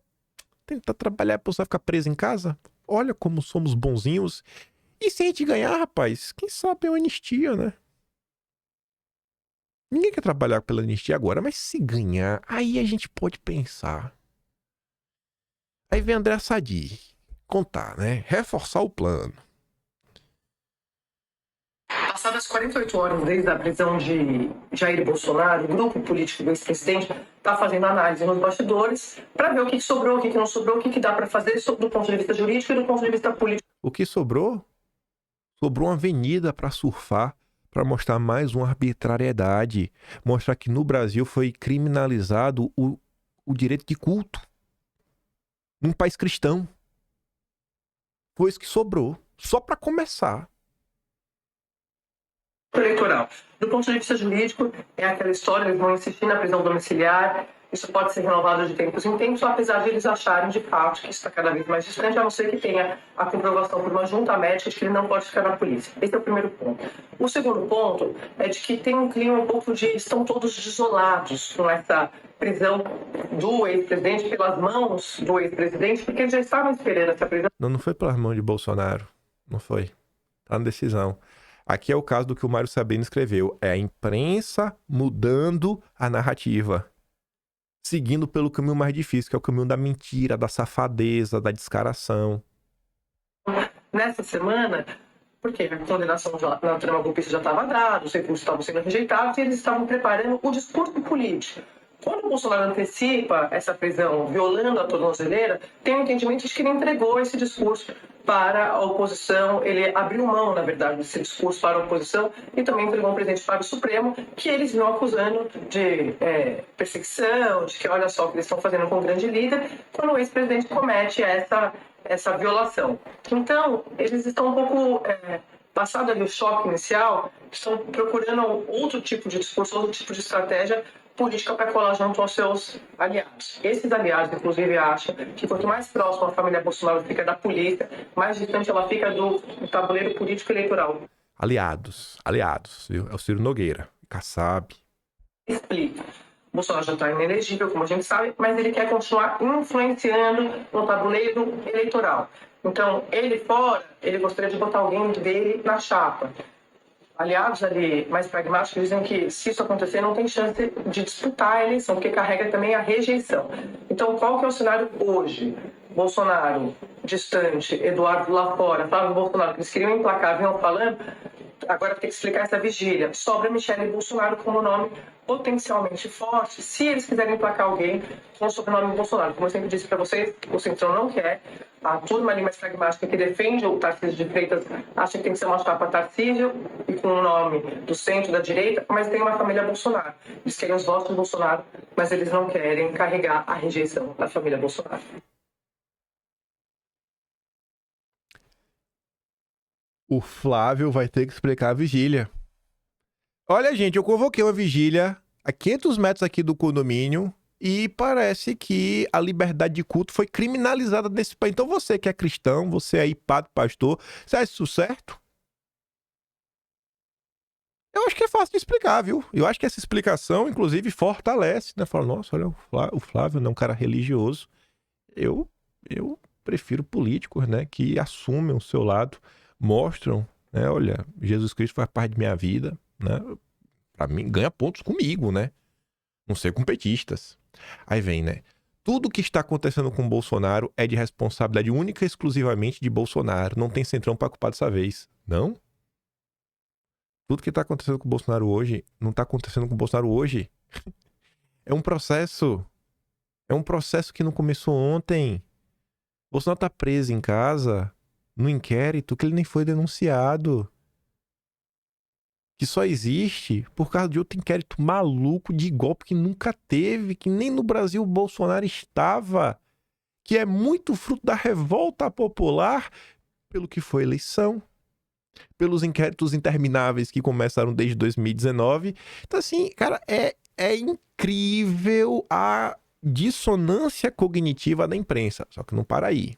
tentar trabalhar para você ficar preso em casa. Olha como somos bonzinhos. E se a gente ganhar, rapaz, quem sabe é uma anistia, né? Ninguém quer trabalhar pela anistia agora, mas se ganhar, aí a gente pode pensar. Aí vem André Sadi contar, né? Reforçar o plano. Passadas 48 horas desde a prisão de Jair Bolsonaro, o grupo político do ex-presidente está fazendo análise nos bastidores para ver o que sobrou, o que não sobrou, o que dá para fazer do ponto de vista jurídico e do ponto de vista político. O que sobrou? Sobrou uma avenida para surfar, para mostrar mais uma arbitrariedade, mostrar que no Brasil foi criminalizado o direito de culto. Num país cristão. Foi isso que sobrou, só para começar. Eleitoral. Do ponto de vista jurídico, é aquela história, eles vão insistir na prisão domiciliar, isso pode ser renovado de tempos em tempos, apesar de eles acharem de fato que isso está cada vez mais distante, a não ser que tenha a comprovação por uma junta médica de que ele não pode ficar na polícia. Esse é o primeiro ponto. O segundo ponto é de que tem um clima um pouco de estão todos desolados com essa prisão do ex-presidente, pelas mãos do ex-presidente, porque eles já estavam esperando essa prisão. Não foi pelas mãos de Bolsonaro, não foi. Tá na decisão. Aqui é o caso do que o Mário Sabino escreveu. É a imprensa mudando a narrativa. Seguindo pelo caminho mais difícil, que é o caminho da mentira, da safadeza, da descaração. Nessa semana, porque a condenação na trama golpista já estava dada, os recursos estavam sendo rejeitados e eles estavam preparando o discurso político. Quando o Bolsonaro antecipa essa prisão, violando a tornozeleira, tem um entendimento de que ele entregou esse discurso para a oposição, ele abriu mão, na verdade, desse discurso para a oposição e também entregou um presidente para o Supremo, que eles vinham acusando de perseguição, de que olha só o que eles estão fazendo com o grande líder, quando o ex-presidente comete essa violação. Então, eles estão um pouco, passado ali o choque inicial, estão procurando outro tipo de discurso, outro tipo de estratégia política para colar junto aos seus aliados. Esses aliados, inclusive, acham que quanto mais próximo a família Bolsonaro fica da polícia, mais distante ela fica do tabuleiro político eleitoral. Aliados, viu? É o Ciro Nogueira, Kassab. Explica. Bolsonaro já está inelegível, como a gente sabe, mas ele quer continuar influenciando no tabuleiro eleitoral. Então, ele fora, ele gostaria de botar alguém dele na chapa. Aliados ali mais pragmáticos dizem que se isso acontecer não tem chance de disputar a eleição, porque carrega também a rejeição. Então, qual que é o cenário hoje? Bolsonaro distante, Eduardo lá fora, Flávio Bolsonaro, que eles queriam emplacar, vinham falando, agora tem que explicar essa vigília. Sobra Michele Bolsonaro como nome potencialmente forte, se eles quiserem emplacar alguém com o sobrenome Bolsonaro. Como eu sempre disse para vocês, o Centrão não quer. A turma ali mais pragmática que defende o Tarcísio de Freitas acha que tem que ser uma chapa Tarcísio e com o nome do centro, da direita, mas tem uma família Bolsonaro. Eles querem os votos do Bolsonaro, mas eles não querem carregar a rejeição da família Bolsonaro. O Flávio vai ter que explicar a vigília. Olha, gente, eu convoquei uma vigília a 500 metros aqui do condomínio e parece que a liberdade de culto foi criminalizada nesse país. Então você que é cristão, você aí, padre, pastor, você acha isso certo? Eu acho que é fácil de explicar, viu? Eu acho que essa explicação, inclusive, fortalece, né? Fala, nossa, olha, o Flávio não é um cara religioso. Eu prefiro políticos, né? Que assumem o seu lado, mostram, né? Olha, Jesus Cristo faz parte de minha vida, né? Pra mim, ganha pontos comigo, né? Não ser com petistas. Aí vem, né? Tudo que está acontecendo com o Bolsonaro é de responsabilidade única e exclusivamente de Bolsonaro. Não tem Centrão para culpar dessa vez. Não? Tudo que está acontecendo com o Bolsonaro hoje não está acontecendo com o Bolsonaro hoje. É um processo que não começou ontem. O Bolsonaro está preso em casa, no inquérito que ele nem foi denunciado. Que só existe por causa de outro inquérito maluco de golpe que nunca teve, que nem no Brasil o Bolsonaro estava, que é muito fruto da revolta popular pelo que foi eleição, pelos inquéritos intermináveis que começaram desde 2019. Então, assim, cara, é incrível a dissonância cognitiva da imprensa. Só que não para aí.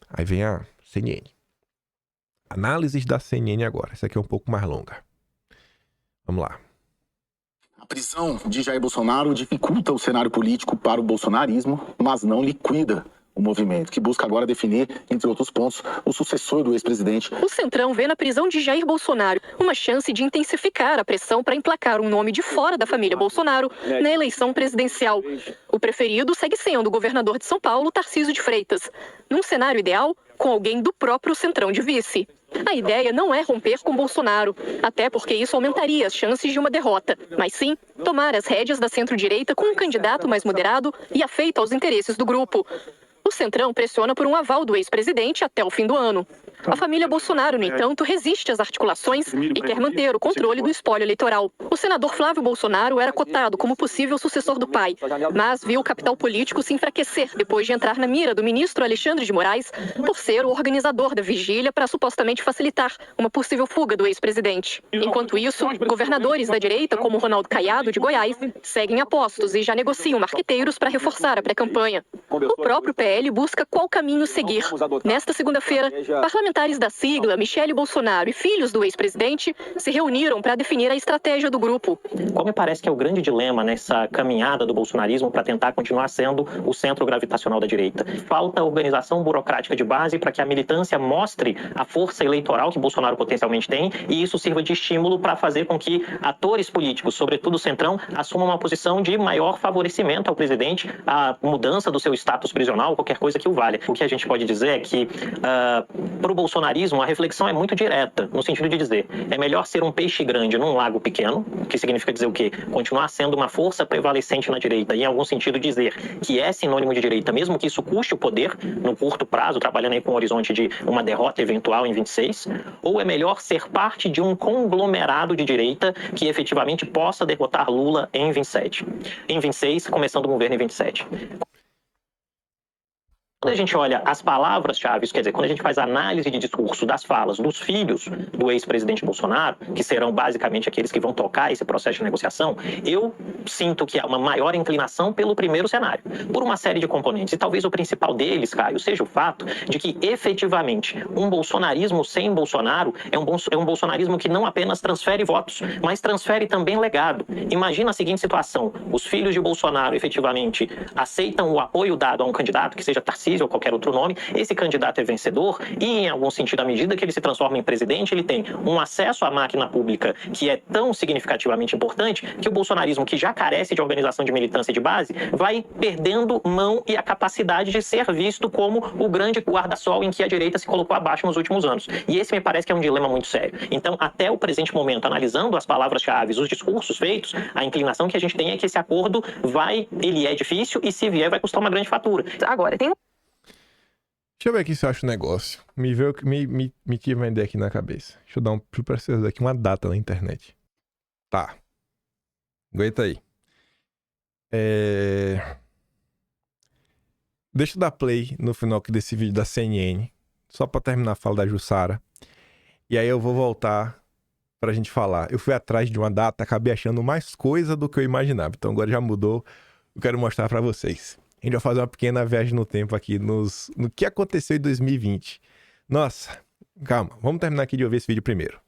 Aí vem a CNN. Análises da CNN agora. Essa aqui é um pouco mais longa. Vamos lá. A prisão de Jair Bolsonaro dificulta o cenário político para o bolsonarismo, mas não liquida o movimento, que busca agora definir, entre outros pontos, o sucessor do ex-presidente. O Centrão vê na prisão de Jair Bolsonaro uma chance de intensificar a pressão para emplacar um nome de fora da família Bolsonaro na eleição presidencial. O preferido segue sendo o governador de São Paulo, Tarcísio de Freitas. Num cenário ideal, com alguém do próprio Centrão de vice. A ideia não é romper com Bolsonaro, até porque isso aumentaria as chances de uma derrota, mas sim tomar as rédeas da centro-direita com um candidato mais moderado e afeito aos interesses do grupo. O Centrão pressiona por um aval do ex-presidente até o fim do ano. A família Bolsonaro, no entanto, resiste às articulações e quer manter o controle do espólio eleitoral. O senador Flávio Bolsonaro era cotado como possível sucessor do pai, mas viu o capital político se enfraquecer depois de entrar na mira do ministro Alexandre de Moraes por ser o organizador da vigília para supostamente facilitar uma possível fuga do ex-presidente. Enquanto isso, governadores da direita, como Ronaldo Caiado, de Goiás, seguem a postos e já negociam marqueteiros para reforçar a pré-campanha. O próprio PL busca qual caminho seguir. Nesta segunda-feira, parlamentares da sigla, Michele Bolsonaro e filhos do ex-presidente, se reuniram para definir a estratégia do grupo. Qual me parece que é o grande dilema nessa caminhada do bolsonarismo para tentar continuar sendo o centro gravitacional da direita? Falta organização burocrática de base para que a militância mostre a força eleitoral que Bolsonaro potencialmente tem e isso sirva de estímulo para fazer com que atores políticos, sobretudo o Centrão, assumam uma posição de maior favorecimento ao presidente, a mudança do seu status prisional, qualquer coisa que o valha. O que a gente pode dizer é que, para o bolsonarismo, a reflexão é muito direta, no sentido de dizer, é melhor ser um peixe grande num lago pequeno, que significa dizer o quê? Continuar sendo uma força prevalecente na direita e, em algum sentido, dizer que é sinônimo de direita, mesmo que isso custe o poder no curto prazo, trabalhando aí com o horizonte de uma derrota eventual em 26, ou é melhor ser parte de um conglomerado de direita que efetivamente possa derrotar Lula em 27, em 26, começando o governo em 27. Quando a gente olha as palavras-chave, quer dizer, quando a gente faz análise de discurso das falas dos filhos do ex-presidente Bolsonaro, que serão basicamente aqueles que vão tocar esse processo de negociação, eu sinto que há uma maior inclinação pelo primeiro cenário, por uma série de componentes. E talvez o principal deles, Caio, seja o fato de que, efetivamente, um bolsonarismo sem Bolsonaro é um bolsonarismo que não apenas transfere votos, mas transfere também legado. Imagina a seguinte situação: os filhos de Bolsonaro, efetivamente, aceitam o apoio dado a um candidato, que seja Tarcísio ou qualquer outro nome, esse candidato é vencedor e, em algum sentido, à medida que ele se transforma em presidente, ele tem um acesso à máquina pública que é tão significativamente importante que o bolsonarismo, que já carece de organização de militância de base, vai perdendo mão e a capacidade de ser visto como o grande guarda-sol em que a direita se colocou abaixo nos últimos anos. E esse me parece que é um dilema muito sério. Então, até o presente momento, analisando as palavras-chave, os discursos feitos, a inclinação que a gente tem é que esse acordo ele é difícil e, se vier, vai custar uma grande fatura. Agora, tem Deixa eu ver aqui se eu acho um negócio. Me tive uma ideia aqui na cabeça. Deixa eu precisar aqui uma data na internet. Tá. Aguenta aí. Deixa eu dar play no final aqui desse vídeo da CNN. Só pra terminar a fala da Jussara. E aí eu vou voltar pra gente falar. Eu fui atrás de uma data, acabei achando mais coisa do que eu imaginava. Então agora já mudou. Eu quero mostrar pra vocês. A gente vai fazer uma pequena viagem no tempo aqui no que aconteceu em 2020. Nossa, calma. Vamos terminar aqui de ouvir esse vídeo primeiro.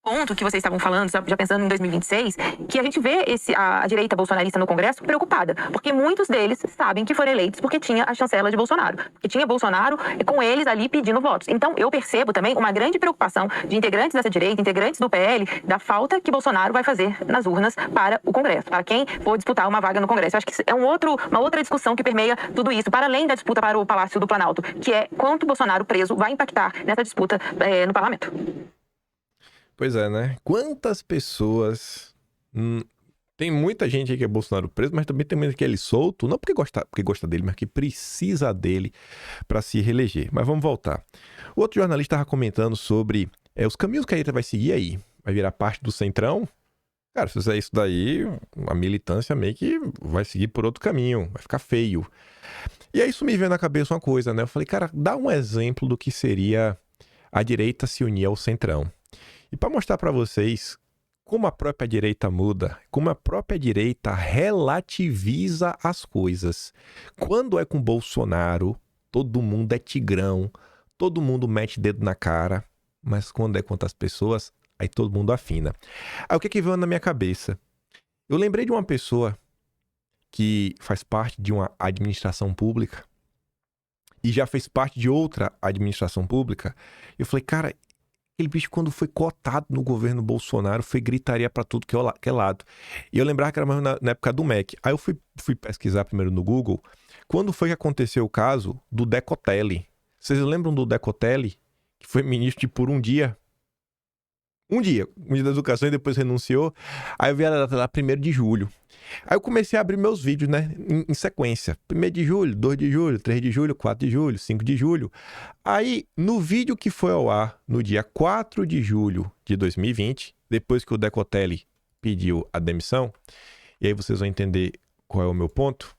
Ponto que vocês estavam falando, já pensando em 2026, que a gente vê a direita bolsonarista no Congresso preocupada, porque muitos deles sabem que foram eleitos porque tinha a chancela de Bolsonaro, porque tinha Bolsonaro com eles ali pedindo votos. Então eu percebo também uma grande preocupação de integrantes dessa direita, integrantes do PL, da falta que Bolsonaro vai fazer nas urnas para o Congresso, para quem for disputar uma vaga no Congresso. Eu acho que é uma outra discussão que permeia tudo isso, para além da disputa para o Palácio do Planalto, que é quanto Bolsonaro preso vai impactar nessa disputa no Parlamento. Pois é, né? Quantas pessoas... Tem muita gente aí que é Bolsonaro preso, mas também tem muita que ele solto, não porque gosta dele, mas que precisa dele para se reeleger. Mas vamos voltar. O outro jornalista estava comentando sobre os caminhos que a direita vai seguir aí. Vai virar parte do Centrão? Cara, se fizer isso daí, a militância meio que vai seguir por outro caminho, vai ficar feio. E aí isso me veio na cabeça uma coisa, né? Eu falei, cara, dá um exemplo do que seria a direita se unia ao centrão. E para mostrar para vocês como a própria direita muda, como a própria direita relativiza as coisas. Quando é com Bolsonaro, todo mundo é tigrão, todo mundo mete dedo na cara, mas quando é contra as pessoas, aí todo mundo afina. Aí o que veio na minha cabeça? Eu lembrei de uma pessoa que faz parte de uma administração pública e já fez parte de outra administração pública. Eu falei, cara, aquele bicho quando foi cotado no governo Bolsonaro foi gritaria pra tudo que é lado. E eu lembrava que era mais na época do MEC. Aí eu fui pesquisar primeiro no Google quando foi que aconteceu o caso do Decotelli. Vocês lembram do Decotelli? Que foi ministro por um dia. Um dia da educação e depois renunciou. Aí eu vi a data lá, 1º de julho. Aí eu comecei a abrir meus vídeos, né, em sequência. 1º de julho, 2 de julho, 3 de julho, 4 de julho, 5 de julho. Aí, no vídeo que foi ao ar no dia 4 de julho de 2020, depois que o Decotelli pediu a demissão, e aí vocês vão entender qual é o meu ponto,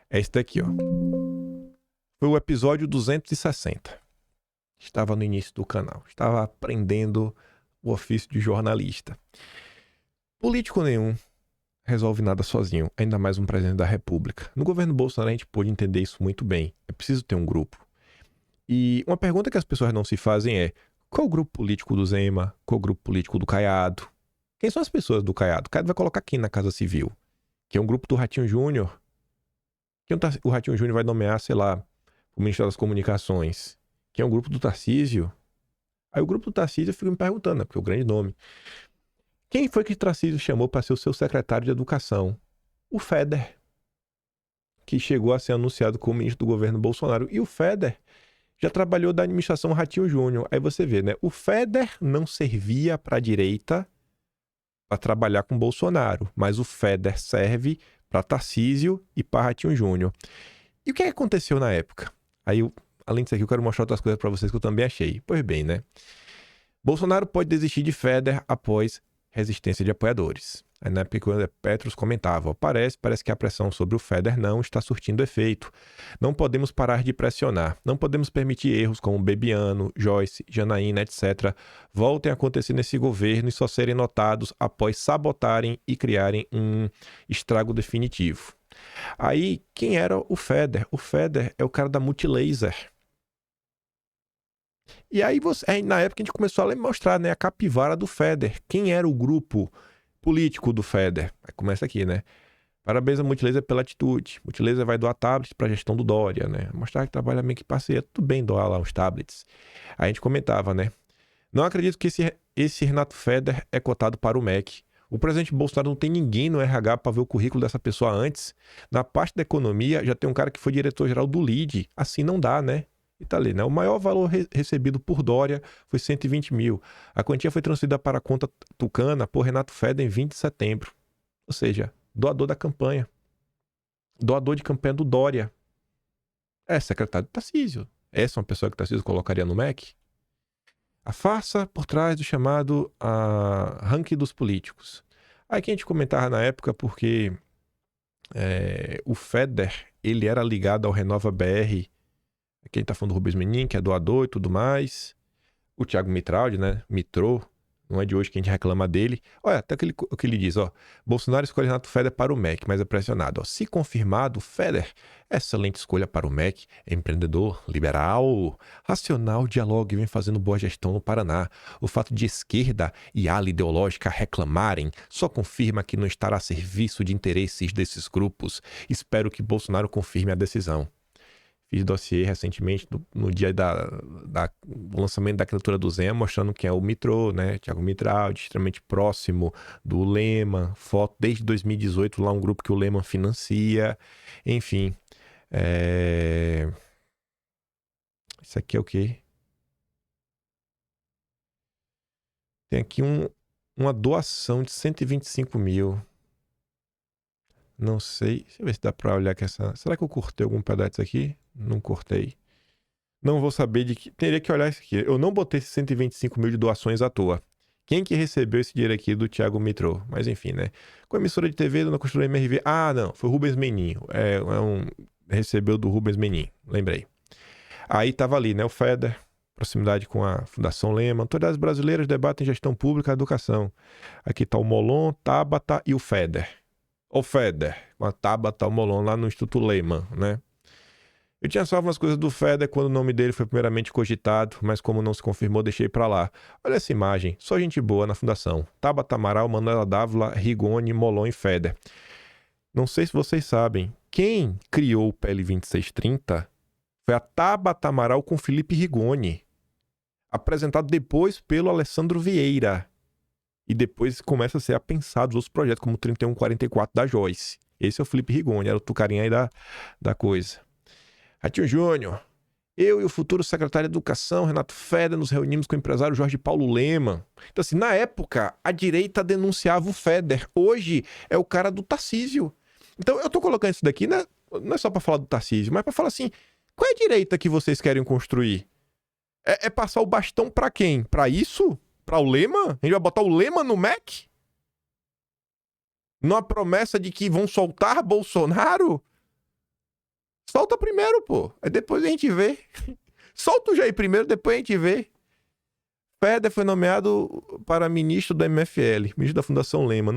é esse daqui, ó. Foi o episódio 260. Estava no início do canal. Estava aprendendo o ofício de jornalista. Político nenhum resolve nada sozinho, ainda mais um presidente da República. No governo Bolsonaro a gente pôde entender isso muito bem. É preciso ter um grupo. E uma pergunta que as pessoas não se fazem é: qual o grupo político do Zema? Qual o grupo político do Caiado? Quem são as pessoas do Caiado? O Caiado vai colocar quem na Casa Civil? Que é um grupo do Ratinho Júnior? Quem o Ratinho Júnior vai nomear, sei lá, o Ministério das Comunicações? Que é um grupo do Tarcísio? Aí o grupo do Tarcísio eu fico me perguntando, né, porque é o grande nome. Quem foi que o Tarcísio chamou para ser o seu secretário de Educação? O Feder, que chegou a ser anunciado como ministro do governo Bolsonaro. E o Feder já trabalhou da administração Ratinho Júnior. Aí você vê, né? O Feder não servia para a direita para trabalhar com Bolsonaro, mas o Feder serve para Tarcísio e para Ratinho Júnior. E o que aconteceu na época? Aí além disso aqui, eu quero mostrar outras coisas para vocês que eu também achei. Pois bem, né? Bolsonaro pode desistir de Feder após resistência de apoiadores. Aí na época o Petros comentava, parece que a pressão sobre o Feder não está surtindo efeito. Não podemos parar de pressionar. Não podemos permitir erros como Bebiano, Joyce, Janaína, etc. voltem a acontecer nesse governo e só serem notados após sabotarem e criarem um estrago definitivo. Aí, quem era o Feder? O Feder é o cara da Multilaser. E aí, na época, a gente começou a mostrar, né, a capivara do Feder. Quem era o grupo político do Feder? Aí começa aqui, né? Parabéns a Multilaser pela atitude. Multilaser vai doar tablets para a gestão do Dória, né? Mostrar que trabalha meio que parceria. Tudo bem doar lá os tablets. Aí a gente comentava, né? Não acredito que esse Renato Feder é cotado para o MEC. O presidente Bolsonaro não tem ninguém no RH para ver o currículo dessa pessoa antes. Na parte da economia, já tem um cara que foi diretor-geral do LIDE. Assim não dá, né? E tá ali, né? O maior valor recebido por Dória foi 120 mil. A quantia foi transferida para a conta Tucana por Renato Feder em 20 de setembro. Ou seja, doador da campanha. Doador de campanha do Dória. É secretário do Tarcísio. Essa é uma pessoa que o Tarcísio colocaria no MEC? A farsa por trás do chamado ranking dos políticos. Aí que a gente comentava na época porque o Feder, ele era ligado ao Renova BR. Quem tá falando do Rubens Menin, que é doador e tudo mais. O Thiago Mitraldi, né? Mitrô. Não é de hoje que a gente reclama dele. Olha, até o que ele diz, ó. Bolsonaro escolhe Renato Feder para o MEC, mas é pressionado. Ó. Se confirmado, Feder é excelente escolha para o MEC. É empreendedor, liberal, racional, dialoga e vem fazendo boa gestão no Paraná. O fato de esquerda e ala ideológica reclamarem só confirma que não estará a serviço de interesses desses grupos. Espero que Bolsonaro confirme a decisão. Fiz dossiê recentemente no dia do lançamento da candidatura do Zema, mostrando que é o Mitrô, né? Thiago Mitraldi, extremamente próximo do Lehmann, foto desde 2018, lá um grupo que o Lehmann financia. Enfim. Isso aqui é o quê? Tem aqui uma doação de 125 mil. Não sei. Deixa eu ver se dá pra olhar que essa... Será que eu cortei algum pedaço disso aqui? Não cortei. Não vou saber de que... Teria que olhar isso aqui. Eu não botei esses 125 mil de doações à toa. Quem que recebeu esse dinheiro aqui do Thiago Mitrô? Mas enfim, né? Com a emissora de TV, Dona Construtora MRV. Ah, não. Foi o Rubens Menin. Recebeu do Rubens Menin. Lembrei. Aí tava ali, né? O Feder. proximidade com a Fundação Lehman. Autoridades brasileiras debatem gestão pública e educação. Aqui está o Molon, Tabata e o Feder. O Feder, com a Tabata, o Molon, lá no Instituto Lehman, né? Eu tinha salvo umas coisas do Feder quando o nome dele foi primeiramente cogitado, mas como não se confirmou, deixei pra lá. Olha essa imagem, só gente boa na fundação. Tabata Amaral, Manuela Dávila, Rigoni, Molon e Feder. Não sei se vocês sabem, quem criou o PL 2630 foi a Tabata Amaral com Felipe Rigoni, apresentado depois pelo Alessandro Vieira. E depois começa a ser apensado outros projetos, como o 3144 da Joyce. Esse é o Felipe Rigoni, era o tucarinha aí da coisa. Ratinho Júnior, eu e o futuro secretário de Educação, Renato Feder, nos reunimos com o empresário Jorge Paulo Lehmann. Então, assim, na época, a direita denunciava o Feder. Hoje é o cara do Tarcísio. Então, eu tô colocando isso daqui, né? Não é só pra falar do Tarcísio, mas pra falar assim, qual é a direita que vocês querem construir? É passar o bastão pra quem? Pra isso? Pra o Lehmann? A gente vai botar o Lehmann no MEC? Numa promessa de que vão soltar Bolsonaro? Solta primeiro, pô. Aí depois a gente vê. Solta o Jair primeiro, depois a gente vê. Feder foi nomeado para ministro da MFL, ministro da Fundação Lehmann.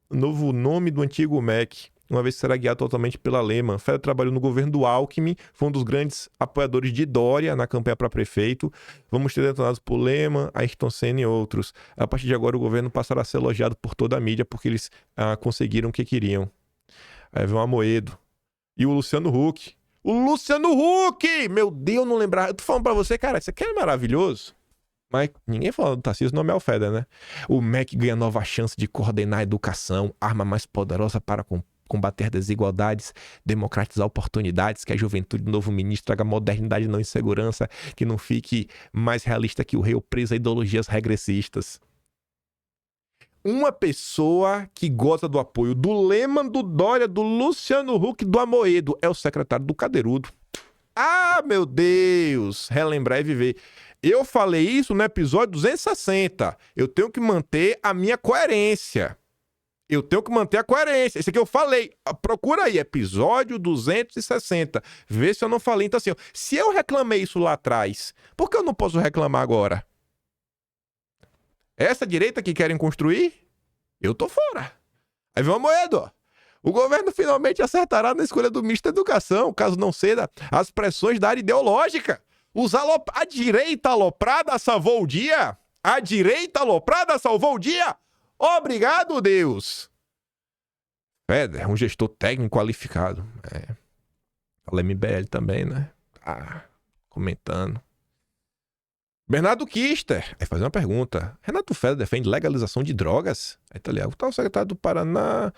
Novo nome do antigo MEC, uma vez que será guiado totalmente pela Lehmann. Feder trabalhou no governo do Alckmin, foi um dos grandes apoiadores de Dória na campanha para prefeito. Vamos ter detonados por Lehmann, Ayrton Senna e outros. A partir de agora o governo passará a ser elogiado por toda a mídia porque eles conseguiram o que queriam. Aí vem o Amoedo. E o Luciano Huck. O Luciano Huck! Meu Deus, não lembrar. Eu tô falando pra você, cara, isso aqui é maravilhoso. Mas ninguém falando do Tarcísio, o nome é o Feder, né? O MEC ganha nova chance de coordenar a educação, arma mais poderosa para combater desigualdades, democratizar oportunidades, que a juventude do novo ministro traga modernidade, não insegurança, que não fique mais realista que o rei ou preso a ideologias regressistas. Uma pessoa que goza do apoio do Lehmann, do Dória, do Luciano Huck, do Amoedo, é o secretário do Cadeirudo. Ah, meu Deus! Relembrar e viver. Eu falei isso no episódio 260. Eu tenho que manter a minha coerência. Esse aqui eu falei. Procura aí, episódio 260. Vê se eu não falei. Então assim, se eu reclamei isso lá atrás, por que eu não posso reclamar agora? Essa direita que querem construir, eu tô fora. Aí vem o Amoedo, ó. O governo finalmente acertará na escolha do ministro da Educação, caso não ceda às pressões da área ideológica. A direita aloprada salvou o dia. A direita aloprada salvou o dia. Obrigado, Deus. Feder, um gestor técnico qualificado. Fala MBL também, né? Comentando. Bernardo Kister, aí fazer uma pergunta. Renato Feder defende legalização de drogas? Aí tá ali, o secretário do Paraná,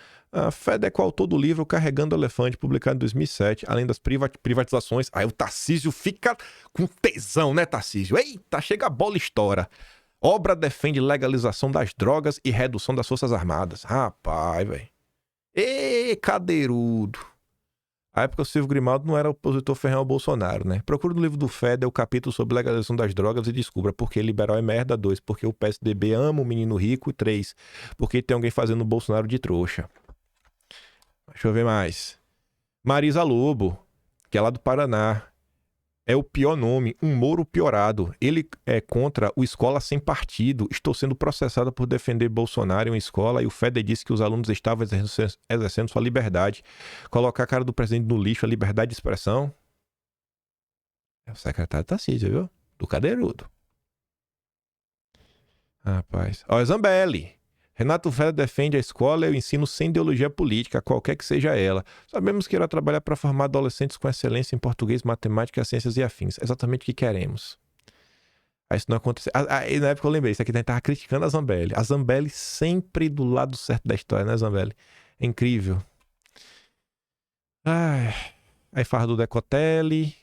Feder é coautor do livro Carregando o Elefante, publicado em 2007, além das privatizações. Aí o Tarcísio fica com tesão, né, Tarcísio? Eita, chega a bola e estoura. Obra defende legalização das drogas e redução das Forças Armadas. Rapaz, velho. Ê, cadeirudo. A época o Silvio Grimaldo não era opositor ferrenho ao Bolsonaro, né? Procura no livro do Feder o capítulo sobre legalização das drogas e descubra por que liberal é merda. 2, porque o PSDB ama o menino rico. 3, porque tem alguém fazendo o Bolsonaro de trouxa. Deixa eu ver mais. Marisa Lobo, que é lá do Paraná. É o pior nome, um Moro piorado. Ele é contra o Escola Sem Partido. Estou sendo processada por defender Bolsonaro em uma escola e o Feder disse que os alunos estavam exercendo sua liberdade. Colocar a cara do presidente no lixo, a liberdade de expressão. É o secretário Tarcísio, viu? Do Cadeirudo. Rapaz. Ó, Zambelli. Renato Feder defende a escola e o ensino sem ideologia política, qualquer que seja ela. Sabemos que irá trabalhar para formar adolescentes com excelência em português, matemática, ciências e afins. É exatamente o que queremos. Aí isso não aconteceu. Aí na época eu lembrei, isso aqui a gente tava criticando a Zambelli. A Zambelli sempre do lado certo da história, né, Zambelli? É incrível. Aí fala do Decotelli.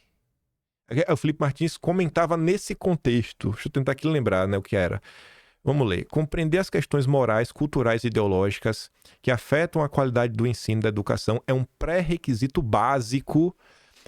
O Felipe Martins comentava nesse contexto. Deixa eu tentar aqui lembrar, né, o que era. Vamos ler. Compreender as questões morais, culturais e ideológicas que afetam a qualidade do ensino e da educação é um pré-requisito básico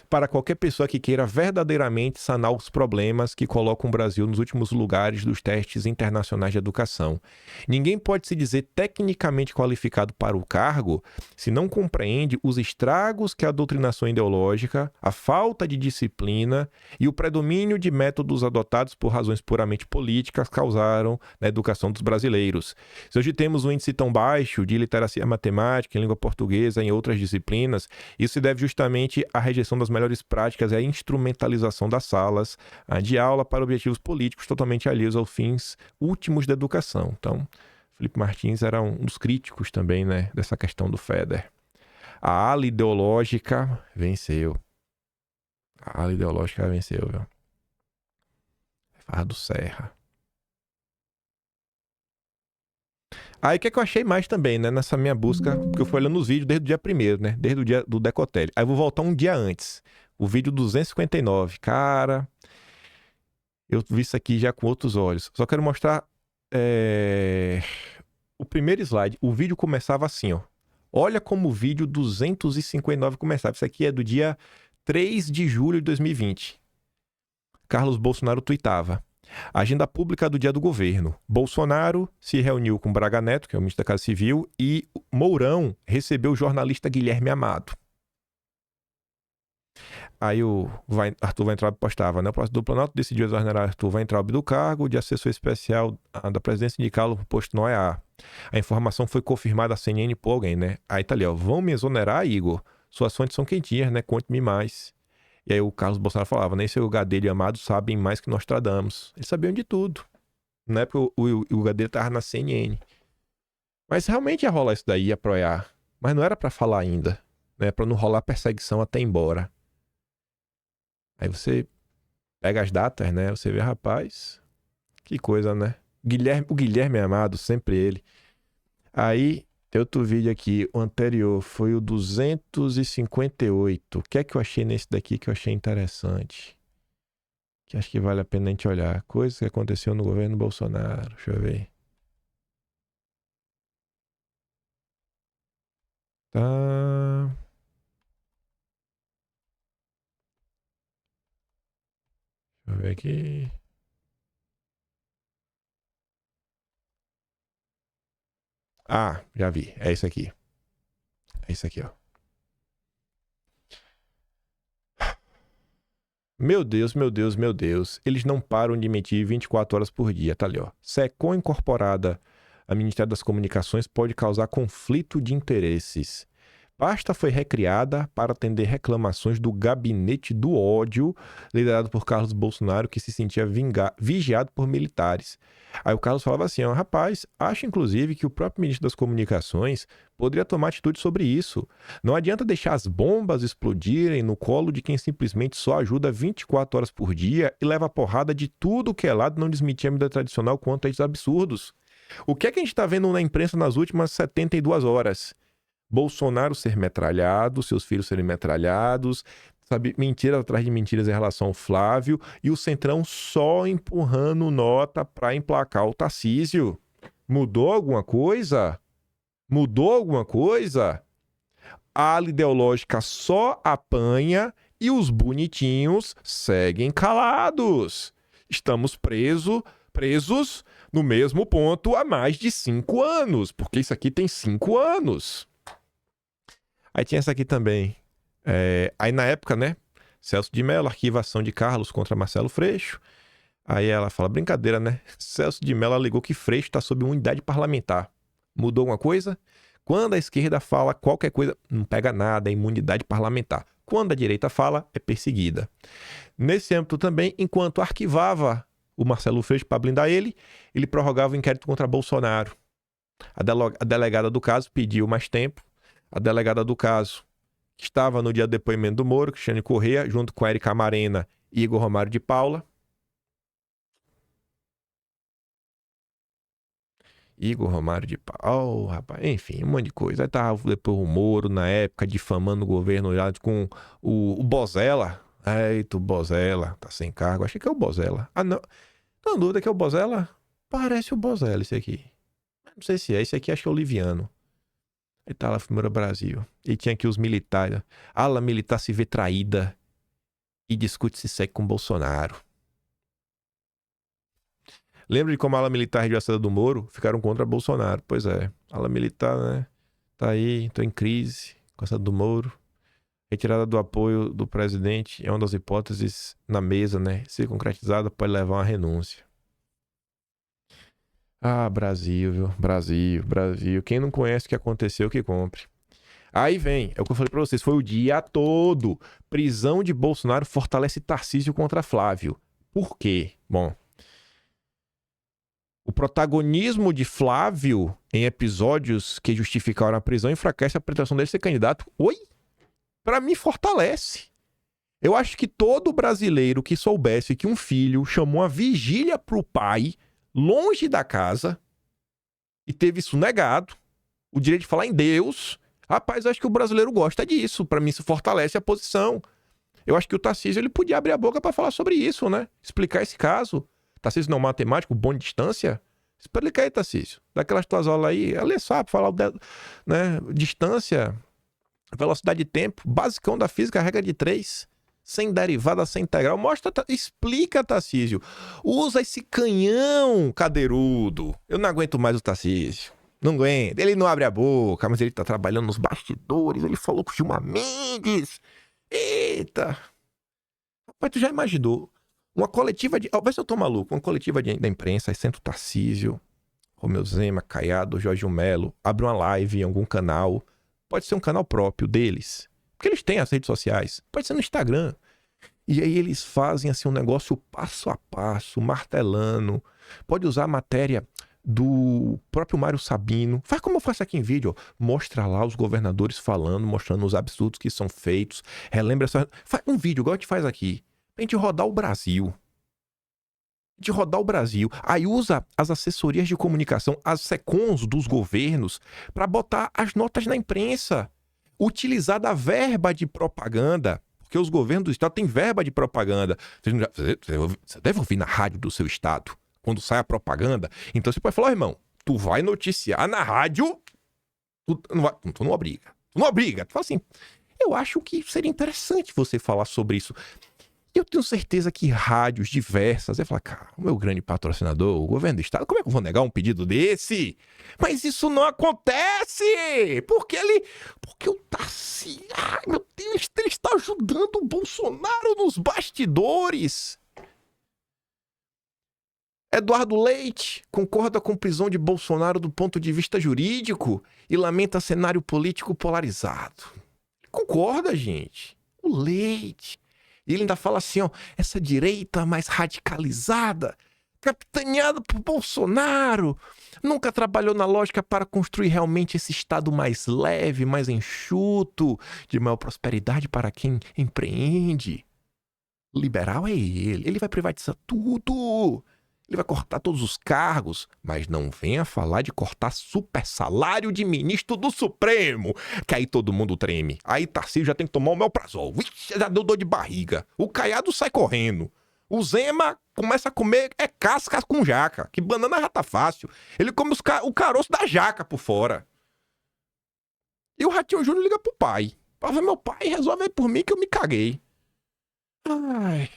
para qualquer pessoa que queira verdadeiramente sanar os problemas que colocam o Brasil nos últimos lugares dos testes internacionais de educação. Ninguém pode se dizer tecnicamente qualificado para o cargo se não compreende os estragos que a doutrinação ideológica, a falta de disciplina e o predomínio de métodos adotados por razões puramente políticas causaram na educação dos brasileiros. Se hoje temos um índice tão baixo de literacia matemática, em língua portuguesa e em outras disciplinas, isso se deve justamente à rejeição das melhores práticas e à instrumentalização das salas de aula para objetivos políticos totalmente alheios aos fins últimos da educação. Então, Felipe Martins era um dos críticos também, né, dessa questão do FEDER. A ala ideológica venceu. A ala ideológica venceu, viu? Fardo Serra. Aí o que é que eu achei mais também, né, nessa minha busca, porque eu fui olhando os vídeos desde o dia 1º, né, desde o dia do Decotelli. Aí eu vou voltar um dia antes, o vídeo 259. Cara, eu vi isso aqui já com outros olhos. Só quero mostrar o primeiro slide. O vídeo começava assim, ó. Olha como o vídeo 259 começava. Isso aqui é do dia 3 de julho de 2020. Carlos Bolsonaro tuitava. Agenda pública do dia do governo. Bolsonaro se reuniu com Braga Neto, que é o ministro da Casa Civil, e Mourão recebeu o jornalista Guilherme Amado. Aí o Arthur Weintraub postava, né? O próximo do Planalto decidiu exonerar Arthur Weintraub do cargo de assessor especial da presidência indicá-lo para o posto no OEA. A informação foi confirmada à CNN por alguém, né? Aí tá ali, ó. Vão me exonerar, Igor? Suas fontes são quentinhas, né? Conte-me mais. E aí o Carlos Bolsonaro falava, nem seu Gadelha e Amado sabem mais que Nostradamus. Eles sabiam de tudo. Na época o Gadelha tava na CNN. Mas realmente ia rolar isso daí, ia proiar. Mas não era pra falar ainda, né? Pra não rolar perseguição até embora. Aí você pega as datas, né? Você vê, rapaz, que coisa, né? O Guilherme Amado, sempre ele. Aí tem outro vídeo aqui, o anterior foi o 258. O que é que eu achei nesse daqui que eu achei interessante? Que acho que vale a pena a gente olhar. Coisas que aconteceu no governo Bolsonaro. Deixa eu ver. Tá. Deixa eu ver aqui. Ah, já vi. É isso aqui. É isso aqui, ó. Meu Deus, meu Deus, meu Deus. Eles não param de mentir 24 horas por dia. Tá ali, ó. SECOM incorporada a Ministério das Comunicações pode causar conflito de interesses. Pasta foi recriada para atender reclamações do gabinete do ódio, liderado por Carlos Bolsonaro, que se sentia vigiado por militares. Aí o Carlos falava assim, ó, rapaz, acho inclusive que o próprio ministro das Comunicações poderia tomar atitude sobre isso. Não adianta deixar as bombas explodirem no colo de quem simplesmente só ajuda 24 horas por dia e leva porrada de tudo que é lado, não desmentir a mídia tradicional quanto a esses absurdos. O que é que a gente está vendo na imprensa nas últimas 72 horas? Bolsonaro ser metralhado, seus filhos serem metralhados, sabe, mentiras atrás de mentiras em relação ao Flávio, e o Centrão só empurrando nota para emplacar o Tarcísio. Mudou alguma coisa? Mudou alguma coisa? A ala ideológica só apanha e os bonitinhos seguem calados. Estamos presos no mesmo ponto há mais de 5 anos, porque isso aqui tem 5 anos. Aí tinha essa aqui também. Aí na época, né? Celso de Mello, arquivação de Carlos contra Marcelo Freixo. Aí ela fala, brincadeira, né? Celso de Mello alegou que Freixo está sob unidade parlamentar. Mudou alguma coisa? Quando a esquerda fala qualquer coisa, não pega nada, é imunidade parlamentar. Quando a direita fala, é perseguida. Nesse âmbito também, enquanto arquivava o Marcelo Freixo para blindar ele, ele prorrogava o inquérito contra Bolsonaro. A delegada do caso pediu mais tempo. A delegada do caso, que estava no dia do depoimento do Moro, Cristiane Corrêa, junto com Érica Amarena e Igor Romário de Paula. Igor Romário de Paula, oh, rapaz, enfim, um monte de coisa. Aí tava depois o Moro, na época, difamando o governo já com o Bozella. Eita, o Bozella, tá sem cargo. Achei que é o Bozella. Ah, não. Tô em dúvida que é o Bozella? Parece o Bozella esse aqui. Não sei se é, esse aqui acho que é o Liviano. Ele tá lá, Fimura Brasil. E tinha aqui os militares. A ala militar se vê traída e discute se segue com Bolsonaro. Lembra de como a ala militar registrada do Moro ficaram contra Bolsonaro? Pois é, a ala militar, né? Tá aí, tô em crise com essa do Moro. Retirada do apoio do presidente é uma das hipóteses na mesa, né? Se concretizada, pode levar a uma renúncia. Ah, Brasil, viu? Brasil. Quem não conhece o que aconteceu, que compre. Aí vem, é o que eu falei pra vocês, foi o dia todo. Prisão de Bolsonaro fortalece Tarcísio contra Flávio. Por quê? Bom, o protagonismo de Flávio em episódios que justificaram a prisão enfraquece a pretensão dele ser candidato. Oi? Pra mim, fortalece. Eu acho que todo brasileiro que soubesse que um filho chamou uma vigília pro pai, longe da casa, e teve isso negado, o direito de falar em Deus, rapaz, eu acho que o brasileiro gosta disso. Pra mim, isso fortalece a posição. Eu acho que o Tarcísio, ele podia abrir a boca pra falar sobre isso, né? Explicar esse caso. Tarcísio não é matemático, bom de distância. Explica aí, Tarcísio. Daquelas tuas aulas aí, ela sabe falar, né? Distância, velocidade de tempo, basicão da física, regra de 3, sem derivada, sem integral. Mostra, explica, Tarcísio. Usa esse canhão cadeirudo. Eu não aguento mais o Tarcísio. Não aguento. Ele não abre a boca, mas ele tá trabalhando nos bastidores. Ele falou com o Gilmar Mendes. Eita. Rapaz, tu já imaginou? Uma coletiva de... Vê se eu tô maluco. Uma coletiva da imprensa, aí senta o Tarcísio, Romeu Zema, Caiado, Jorge Melo, abre uma live em algum canal. Pode ser um canal próprio deles, porque eles têm as redes sociais. Pode ser no Instagram. E aí eles fazem assim um negócio passo a passo, martelando. Pode usar a matéria do próprio Mário Sabino. Faz como eu faço aqui em vídeo, ó. Mostra lá os governadores falando, mostrando os absurdos que são feitos. Relembra só. Faz um vídeo, igual a gente faz aqui. Pra gente rodar o Brasil. De rodar o Brasil. Aí usa as assessorias de comunicação, as SECONs dos governos, para botar as notas na imprensa. Utilizar da verba de propaganda, porque os governos do estado têm verba de propaganda. Você deve ouvir na rádio do seu estado, quando sai a propaganda. Então você pode falar, irmão, tu vai noticiar na rádio, tu não obriga. Tu não obriga. Tu fala assim, eu acho que seria interessante você falar sobre isso. Eu tenho certeza que rádios diversas, vai falar, cara, o meu grande patrocinador, o governo do estado, como é que eu vou negar um pedido desse? Mas isso não acontece! Porque o Tarcísio, ai meu Deus, ele está ajudando o Bolsonaro nos bastidores. Eduardo Leite concorda com prisão de Bolsonaro do ponto de vista jurídico e lamenta cenário político polarizado. Concorda, gente? O Leite... E ele ainda fala assim, ó, essa direita mais radicalizada, capitaneada por Bolsonaro, nunca trabalhou na lógica para construir realmente esse estado mais leve, mais enxuto, de maior prosperidade para quem empreende. O liberal é ele vai privatizar tudo. Ele vai cortar todos os cargos, mas não venha falar de cortar super salário de ministro do Supremo, que aí todo mundo treme. Aí Tarcísio já tem que tomar o Melprazol. Vixe, já deu dor de barriga. O Caiado sai correndo. O Zema começa a comer casca com jaca, que banana já tá fácil. Ele come o caroço da jaca por fora. E o Ratinho Júnior liga pro pai. Fala, meu pai, resolve aí por mim que eu me caguei. Ai...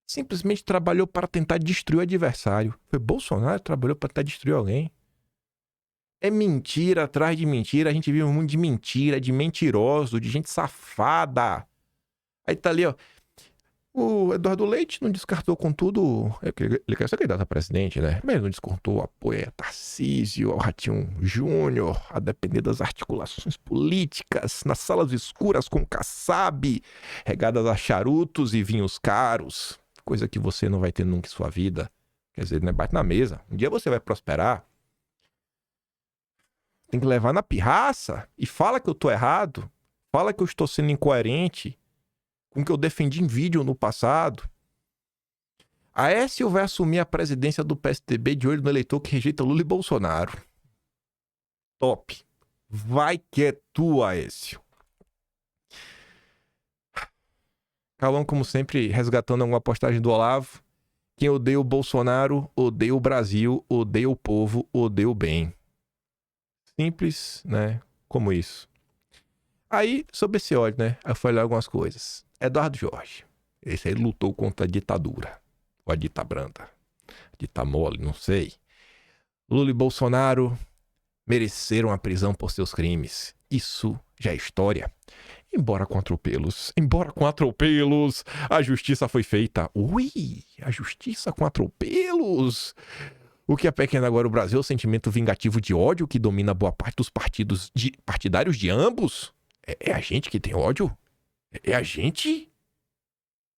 Simplesmente trabalhou para tentar destruir o adversário. Foi Bolsonaro que trabalhou para tentar destruir alguém. É mentira atrás de mentira. A gente vive um mundo de mentira, de mentiroso, de gente safada. Aí tá ali, ó. O Eduardo Leite não descartou, contudo... Ele quer ser candidato a presidente, né? Mas ele não descartou o apoio a Tarcísio, ao Ratinho Júnior, a depender das articulações políticas, nas salas escuras com Kassab, regadas a charutos e vinhos caros. Coisa que você não vai ter nunca em sua vida. Quer dizer, né? Bate na mesa. Um dia você vai prosperar. Tem que levar na pirraça. E fala que eu tô errado. Fala que eu estou sendo incoerente com o que eu defendi em vídeo no passado. Aécio vai assumir a presidência do PSDB de olho no eleitor que rejeita Lula e Bolsonaro. Top. Vai que é tu, Aécio. Calão, como sempre, resgatando alguma postagem do Olavo. Quem odeia o Bolsonaro, odeia o Brasil, odeia o povo, odeia o bem. Simples, né? Como isso. Aí, sobre esse ódio, né? Eu fui olhar algumas coisas. Eduardo Jorge. Esse aí lutou contra a ditadura. Ou a dita branda. Dita mole, não sei. Lula e Bolsonaro mereceram a prisão por seus crimes. Isso já é história. Embora com atropelos, a justiça foi feita. Ui, a justiça com atropelos. O que é pequeno agora o Brasil é o sentimento vingativo de ódio que domina boa parte dos partidários de ambos. É a gente que tem ódio? É a gente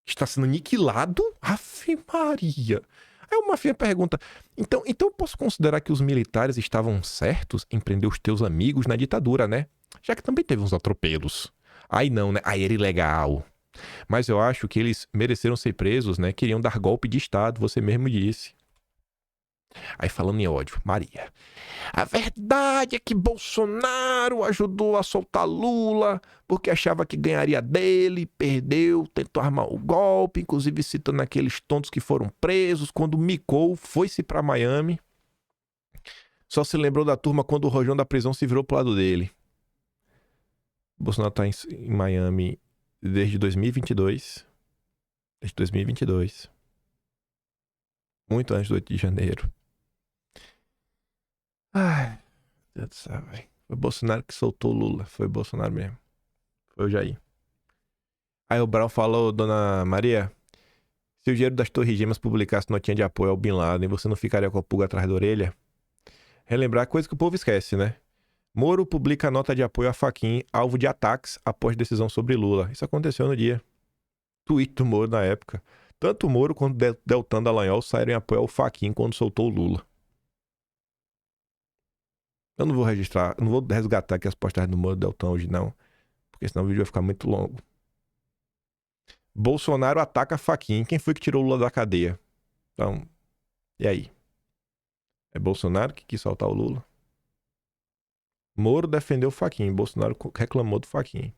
que está sendo aniquilado? Ave Maria. Aí o Mafia pergunta, então eu posso considerar que os militares estavam certos em prender os teus amigos na ditadura, né? Já que também teve uns atropelos. Aí não, né? Aí era ilegal. Mas eu acho que eles mereceram ser presos, né? Queriam dar golpe de Estado, você mesmo disse. Aí falando em ódio, Maria. A verdade é que Bolsonaro ajudou a soltar Lula porque achava que ganharia dele, perdeu, tentou armar o golpe, inclusive citando aqueles tontos que foram presos quando micou, foi-se pra Miami. Só se lembrou da turma quando o rojão da prisão se virou pro lado dele. Bolsonaro tá em Miami desde 2022. Desde 2022. Muito antes do 8 de janeiro. Ai, Deus do céu, velho. Foi Bolsonaro que soltou o Lula. Foi Bolsonaro mesmo. Foi o Jair. Aí o Brown falou, dona Maria, se o dinheiro das Torres Gêmeas publicasse notinha de apoio ao Bin Laden, você não ficaria com a pulga atrás da orelha? Relembrar coisa que o povo esquece, né? Moro publica nota de apoio a Fachin, alvo de ataques após decisão sobre Lula. Isso aconteceu no dia. Tweet do Moro na época. Tanto o Moro quanto Deltan Dallagnol saíram em apoio ao Fachin quando soltou o Lula. Eu não vou registrar, não vou resgatar aqui as postagens do Moro e Deltan hoje não, porque senão o vídeo vai ficar muito longo. Bolsonaro ataca Fachin. Quem foi que tirou o Lula da cadeia? Então, e aí? É Bolsonaro que quis soltar o Lula? Moro defendeu o Fachin, Bolsonaro reclamou do Fachin.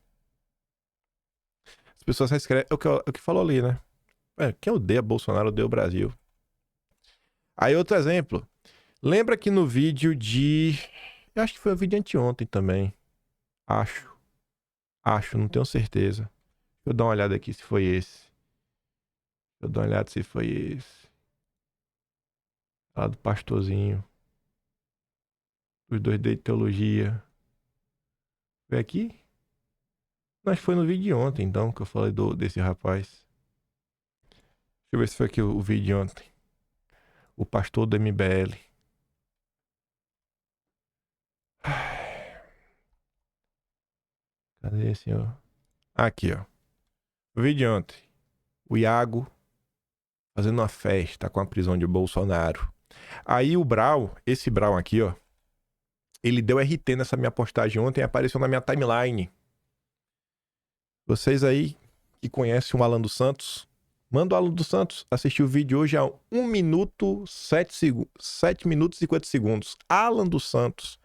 As pessoas escrevem, o que falou ali, né? Quem odeia Bolsonaro odeia o Brasil. Aí outro exemplo. Lembra que no vídeo de... Eu acho que foi o vídeo de anteontem também. Acho, não tenho certeza. Deixa eu dar uma olhada aqui se foi esse. Lá do pastorzinho. Os dois de teologia. Foi aqui? Mas foi no vídeo de ontem, então, que eu falei desse rapaz. Deixa eu ver se foi aqui o vídeo de ontem. O pastor do MBL. Cadê, senhor? Aqui, ó. O vídeo de ontem. O Iago fazendo uma festa com a prisão de Bolsonaro. Aí o Brau, esse Brau aqui, ó. Ele deu RT nessa minha postagem ontem e apareceu na minha timeline. Vocês aí que conhecem o Alan dos Santos, manda o Alan dos Santos assistir o vídeo hoje a 1 minuto 7 minutos e 50 segundos. Alan dos Santos.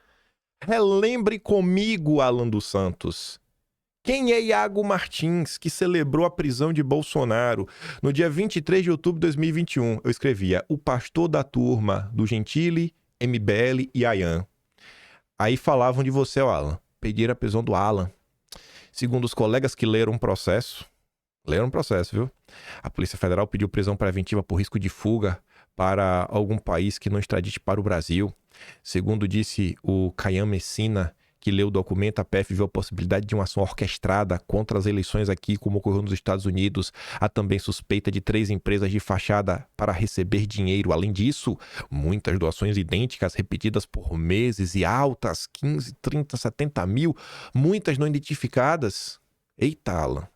Relembre comigo, Alan dos Santos. Quem é Iago Martins, que celebrou a prisão de Bolsonaro? No dia 23 de outubro de 2021, eu escrevia o pastor da turma do Gentili, MBL e Ayan. Aí falavam de você, Alan. Pediram a prisão do Alan. Segundo os colegas que leram o processo, viu? A Polícia Federal pediu prisão preventiva por risco de fuga para algum país que não extradite para o Brasil. Segundo disse o Caian Messina, que leu o documento, a PF viu a possibilidade de uma ação orquestrada contra as eleições aqui, como ocorreu nos Estados Unidos. Há também suspeita de 3 empresas de fachada para receber dinheiro. Além disso, muitas doações idênticas repetidas por meses e altas, 15, 30, 70 mil, muitas não identificadas. Eita, Alan.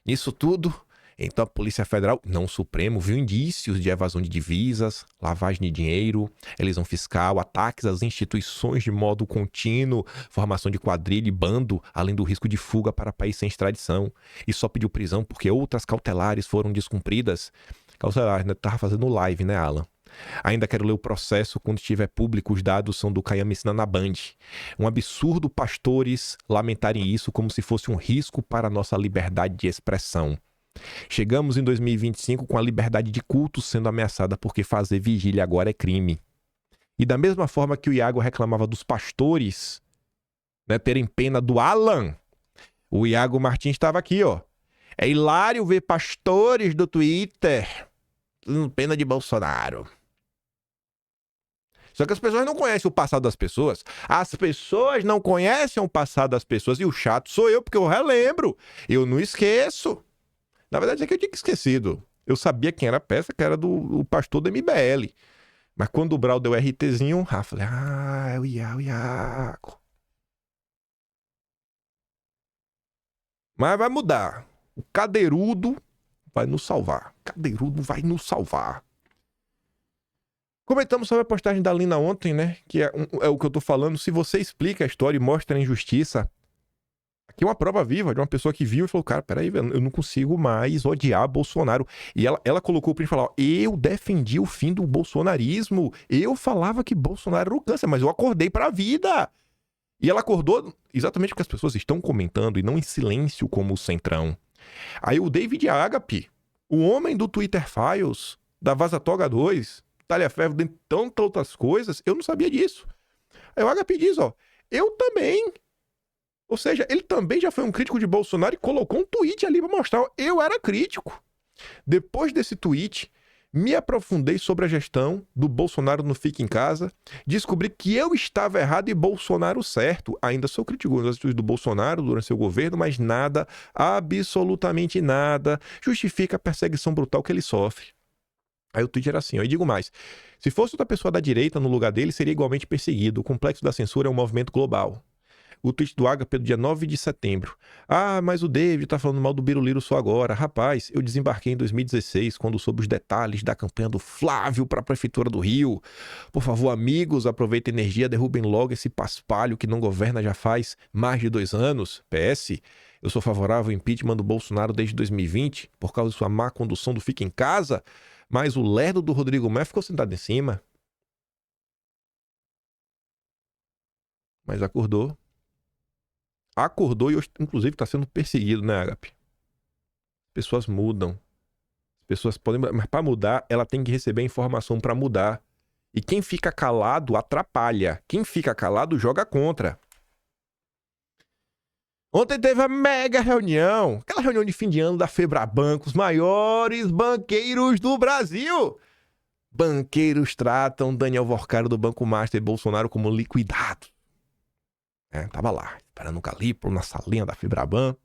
Nisso tudo, então a Polícia Federal, não o Supremo, viu indícios de evasão de divisas, lavagem de dinheiro, elisão fiscal, ataques às instituições de modo contínuo, formação de quadrilha e bando, além do risco de fuga para país sem extradição. E só pediu prisão porque outras cautelares foram descumpridas. Cautelares, né? Tava fazendo live, né, Alan? Ainda quero ler o processo quando estiver público. Os dados são do Caian Messina na Band. Um absurdo pastores lamentarem isso como se fosse um risco para a nossa liberdade de expressão. Chegamos em 2025 com a liberdade de culto sendo ameaçada porque fazer vigília agora é crime. E da mesma forma que o Iago reclamava dos pastores, né, terem pena do Alan, O Iago Martins estava aqui, ó. É hilário ver pastores do Twitter dando pena de Bolsonaro. Só que as pessoas não conhecem o passado das pessoas. As pessoas não conhecem o passado das pessoas. E o chato sou eu, porque eu relembro. Eu não esqueço. Na verdade, é que eu tinha esquecido. Eu sabia quem era a peça, que era do pastor do MBL. Mas quando o Brau deu RTzinho, eu falei, é o Iago. Mas vai mudar. O Cadeirudo vai nos salvar. Cadeirudo vai nos salvar. Comentamos sobre a postagem da Lina ontem, né? Que é o que eu tô falando. Se você explica a história e mostra a injustiça, aqui é uma prova viva de uma pessoa que viu e falou, cara, peraí, eu não consigo mais odiar Bolsonaro. E ela colocou o print e falou, eu defendi o fim do bolsonarismo. Eu falava que Bolsonaro era o câncer, mas eu acordei pra vida. E ela acordou exatamente porque as pessoas estão comentando e não em silêncio como o Centrão. Aí o David Agape, o homem do Twitter Files, da Vazatoga 2, Talhaferro, dentre tantas outras coisas, eu não sabia disso. Aí o Agape diz, ó, eu também. Ou seja, ele também já foi um crítico de Bolsonaro e colocou um tweet ali pra mostrar, ó, eu era crítico. Depois desse tweet, me aprofundei sobre a gestão do Bolsonaro no Fica em Casa, descobri que eu estava errado e Bolsonaro certo. Ainda sou crítico das atitudes do Bolsonaro durante seu governo, mas nada, absolutamente nada, justifica a perseguição brutal que ele sofre. Aí o tweet era assim, ó, e digo mais, se fosse outra pessoa da direita no lugar dele, seria igualmente perseguido. O complexo da censura é um movimento global. O tweet do Agape do dia 9 de setembro. Ah, mas o David tá falando mal do Biruliro só agora. Rapaz, eu desembarquei em 2016, quando soube os detalhes da campanha do Flávio para a Prefeitura do Rio. Por favor, amigos, aproveitem a energia, derrubem logo esse paspalho que não governa já faz mais de 2 anos. PS, eu sou favorável ao impeachment do Bolsonaro desde 2020, por causa de sua má condução do Fica em Casa, mas o lerdo do Rodrigo Maia ficou sentado em cima. Mas acordou. Acordou e hoje, inclusive, está sendo perseguido, né, Agape? Pessoas mudam. As pessoas podem... Mas para mudar, ela tem que receber informação para mudar. E quem fica calado atrapalha. Quem fica calado joga contra. Ontem teve a mega reunião. Aquela reunião de fim de ano da Febraban, os maiores banqueiros do Brasil. Banqueiros tratam Daniel Vorcaro do Banco Master e Bolsonaro como liquidado. Tava lá, esperando o Calipro na salinha da Febraban.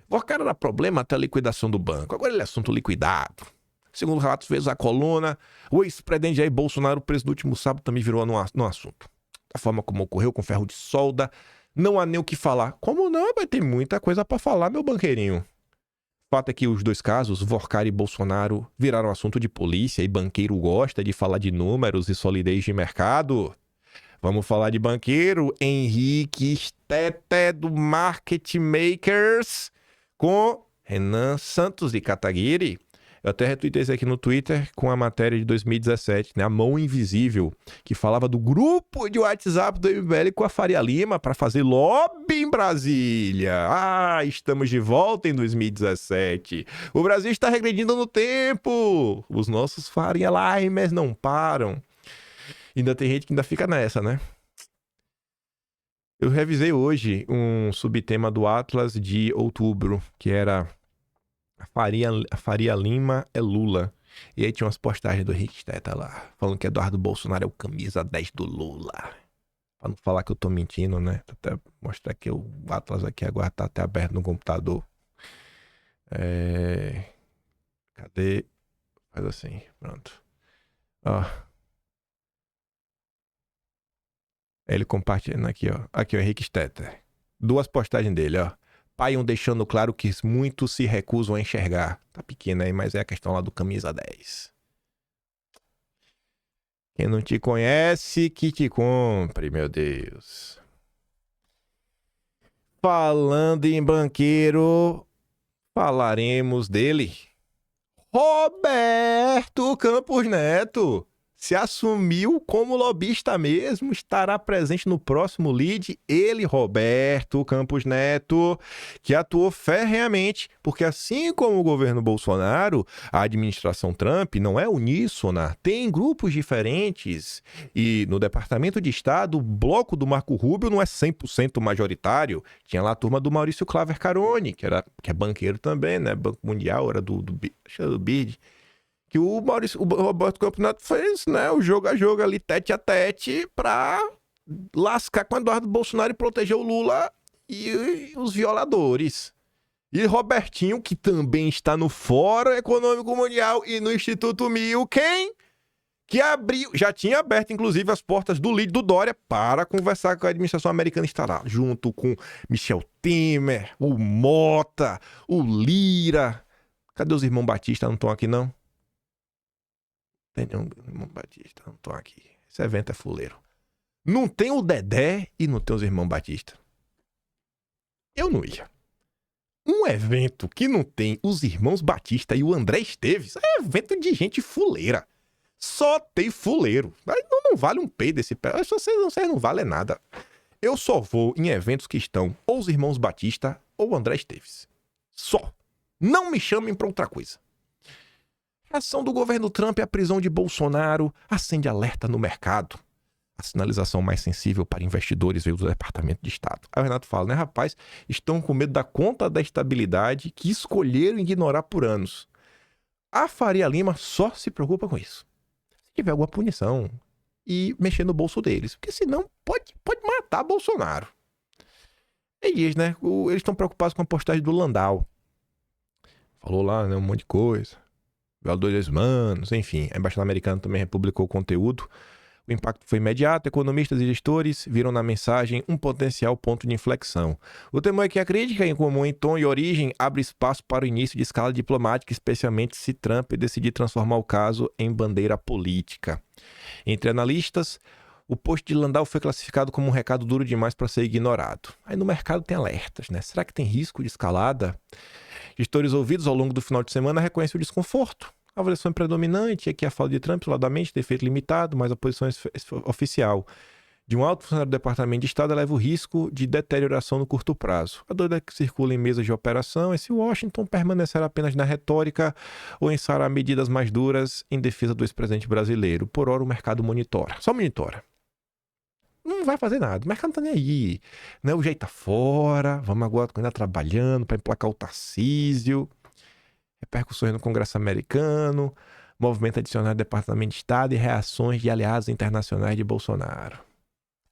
Vorcaro era problema até a liquidação do banco. Agora ele é assunto liquidado. Segundo o relato fez a coluna, o ex-presidente Jair Bolsonaro, preso no último sábado, também virou no assunto. Da forma como ocorreu com ferro de solda, não há nem o que falar. Como não? Vai ter muita coisa pra falar, meu banqueirinho. O fato é que os dois casos, Vorcaro e Bolsonaro, viraram assunto de polícia e banqueiro gosta de falar de números e solidez de mercado. Vamos falar de banqueiro Henrique Stetter do Market Makers com Renan Santos de Kataguiri. Eu até retuitei isso aqui no Twitter com a matéria de 2017, né? A Mão Invisível, que falava do grupo de WhatsApp do MBL com a Faria Lima para fazer lobby em Brasília. Estamos de volta em 2017. O Brasil está regredindo no tempo. Os nossos Faria Limers não param. Ainda tem gente que ainda fica nessa, né? Eu revisei hoje um subtema do Atlas de outubro, que era a Faria Lima é Lula. E aí tinha umas postagens do Henrique Stetter lá, falando que Eduardo Bolsonaro é o camisa 10 do Lula. Pra não falar que eu tô mentindo, né? Vou até mostrar que o Atlas aqui agora tá até aberto no computador. Cadê? Faz assim, pronto. Ó. Ele compartilhando aqui, ó. Aqui, o Henrique Stetter. 2 postagens dele, ó. Pai deixando claro que muitos se recusam a enxergar. Tá pequeno aí, mas é a questão lá do camisa 10. Quem não te conhece, que te compre, meu Deus. Falando em banqueiro, falaremos dele. Roberto Campos Neto. se assumiu como lobista mesmo, estará presente no próximo lead, ele, Roberto Campos Neto, que atuou ferrenhamente, porque assim como o governo Bolsonaro, a administração Trump não é uníssona, tem grupos diferentes, e no Departamento de Estado, o bloco do Marco Rubio não é 100% majoritário, tinha lá a turma do Maurício Claver Carone, que é banqueiro também, né, Banco Mundial, era do BID, que o Roberto Campos Neto fez, né, o jogo a jogo ali, tete a tete, pra lascar com o Eduardo Bolsonaro e proteger o Lula e os violadores. E Robertinho, que também está no Fórum Econômico Mundial e no Instituto Milken, que abriu, já tinha aberto, inclusive, as portas do lead do Dória para conversar com a administração americana, estará junto com Michel Temer, o Mota, o Lira. Cadê os irmãos Batista? Não estão aqui, não? Tem nenhum irmão Batista, não tô aqui. Esse evento é fuleiro. Não tem o Dedé e não tem os irmãos Batista. Eu não ia. Um evento que não tem os irmãos Batista e o André Esteves é evento de gente fuleira. Só tem fuleiro. Não vale um peido desse pé. Vocês não valem nada. Eu só vou em eventos que estão ou os irmãos Batista ou o André Esteves. Só. Não me chamem pra outra coisa. A ação do governo Trump e a prisão de Bolsonaro acende alerta no mercado. A sinalização mais sensível para investidores veio do Departamento de Estado. Aí o Renato fala, né, rapaz, estão com medo da conta da estabilidade que escolheram ignorar por anos. A Faria Lima só se preocupa com isso. Se tiver alguma punição e mexer no bolso deles, porque senão pode matar Bolsonaro. E diz, né, eles estão preocupados com a postagem do Landau. Falou lá, né, um monte de coisa. Violadores humanos, enfim. A Embaixada Americana também republicou o conteúdo. O impacto foi imediato. Economistas e gestores viram na mensagem um potencial ponto de inflexão. O temor é que a crítica, em comum em tom e origem, abre espaço para o início de escala diplomática, especialmente se Trump decidir transformar o caso em bandeira política. Entre analistas, o post de Landau foi classificado como um recado duro demais para ser ignorado. Aí no mercado tem alertas, né? Será que tem risco de escalada? Gestores ouvidos ao longo do final de semana reconhecem o desconforto. A avaliação predominante é que a fala de Trump, isoladamente, tem efeito limitado, mas a posição oficial de um alto funcionário do Departamento de Estado eleva o risco de deterioração no curto prazo. A dúvida que circula em mesas de operação é se Washington permanecerá apenas na retórica ou ensaiará medidas mais duras em defesa do ex-presidente brasileiro. Por hora, o mercado monitora. Só monitora. Não vai fazer nada, o mercado não tá nem aí, né? O jeito tá fora, vamos agora continuar trabalhando para emplacar o Tarcísio, repercussões no Congresso americano, movimento adicional do Departamento de Estado e reações de aliados internacionais de Bolsonaro.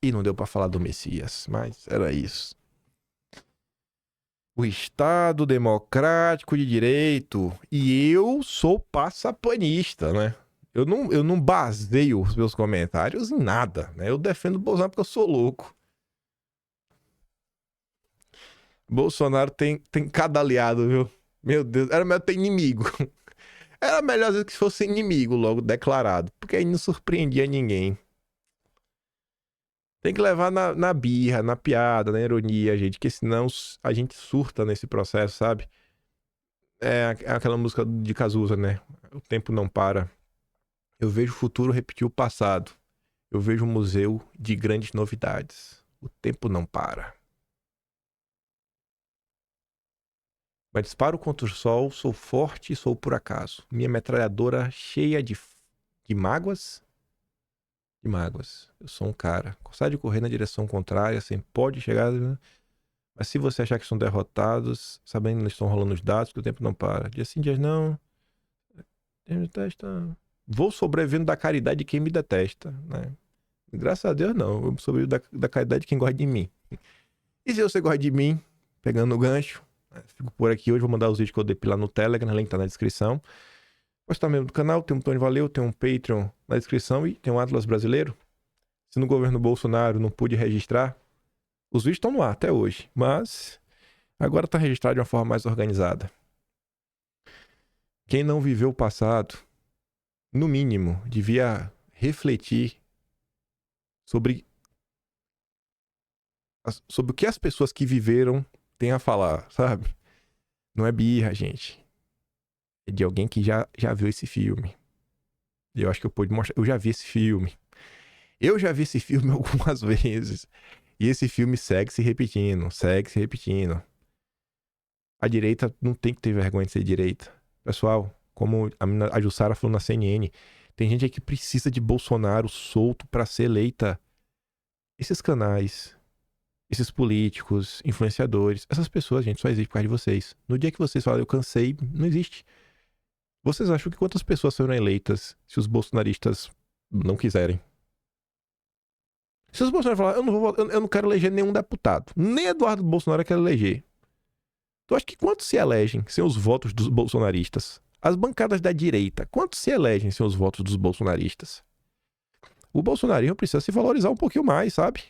E não deu para falar do Messias, mas era isso. O Estado democrático de direito, e eu sou passapanista, né? Eu não baseio os meus comentários em nada, né? Eu defendo o Bolsonaro porque eu sou louco. Bolsonaro tem cada aliado, viu? Meu Deus, era melhor ter inimigo. Era melhor às vezes que fosse inimigo logo declarado, porque aí não surpreendia ninguém. Tem que levar na birra, na piada, na ironia, gente, porque senão a gente surta nesse processo, sabe? É aquela música de Cazuza, né? O tempo não para. Eu vejo o futuro repetir o passado. Eu vejo um museu de grandes novidades. O tempo não para. Mas disparo contra o sol, sou forte e sou por acaso. Minha metralhadora cheia de mágoas. De mágoas. Eu sou um cara. Gostar de correr na direção contrária, sempre pode chegar. Mas se você achar que estão derrotados, sabendo que não estão rolando os dados, que o tempo não para. Dia sim, dias não. Vou sobrevivendo da caridade de quem me detesta, né? Graças a Deus, não. Eu sobrevivo da caridade de quem gosta de mim. E se você gosta de mim, pegando o gancho, fico por aqui hoje. Vou mandar os vídeos que eu dei lá no Telegram, o link tá na descrição. Gostar mesmo do canal, tem um Tony Valeu, tem um Patreon na descrição e tem um Atlas Brasileiro. Se no governo Bolsonaro não pude registrar, os vídeos estão no ar até hoje, mas agora tá registrado de uma forma mais organizada. Quem não viveu o passado, no mínimo, devia refletir sobre o que as pessoas que viveram têm a falar, sabe? Não é birra, gente. É de alguém que já viu esse filme. E eu acho que eu pude mostrar. Eu já vi esse filme. Algumas vezes. E esse filme segue se repetindo. A direita não tem que ter vergonha de ser direita. Pessoal, como a Jussara falou na CNN, tem gente aí que precisa de Bolsonaro solto pra ser eleita. Esses canais, esses políticos, influenciadores, essas pessoas, gente, só existem por causa de vocês. No dia que vocês falam, eu cansei, não existe. Vocês acham que quantas pessoas serão eleitas se os bolsonaristas não quiserem? Se os bolsonaristas falarem, eu não quero eleger nenhum deputado, nem Eduardo Bolsonaro eu quero eleger. Tu acha que quantos se elegem sem os votos dos bolsonaristas? As bancadas da direita, quantos se elegem sem os votos dos bolsonaristas? O bolsonarismo precisa se valorizar um pouquinho mais, sabe?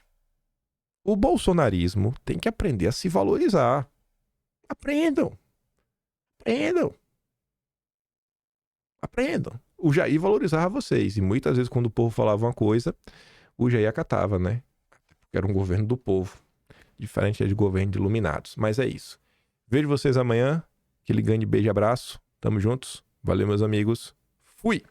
O bolsonarismo tem que aprender a se valorizar. Aprendam. O Jair valorizava vocês. E muitas vezes quando o povo falava uma coisa, o Jair acatava, né? Porque era um governo do povo. Diferente de governo de iluminados. Mas é isso. Vejo vocês amanhã. Aquele grande beijo e abraço. Tamo juntos. Valeu, meus amigos. Fui!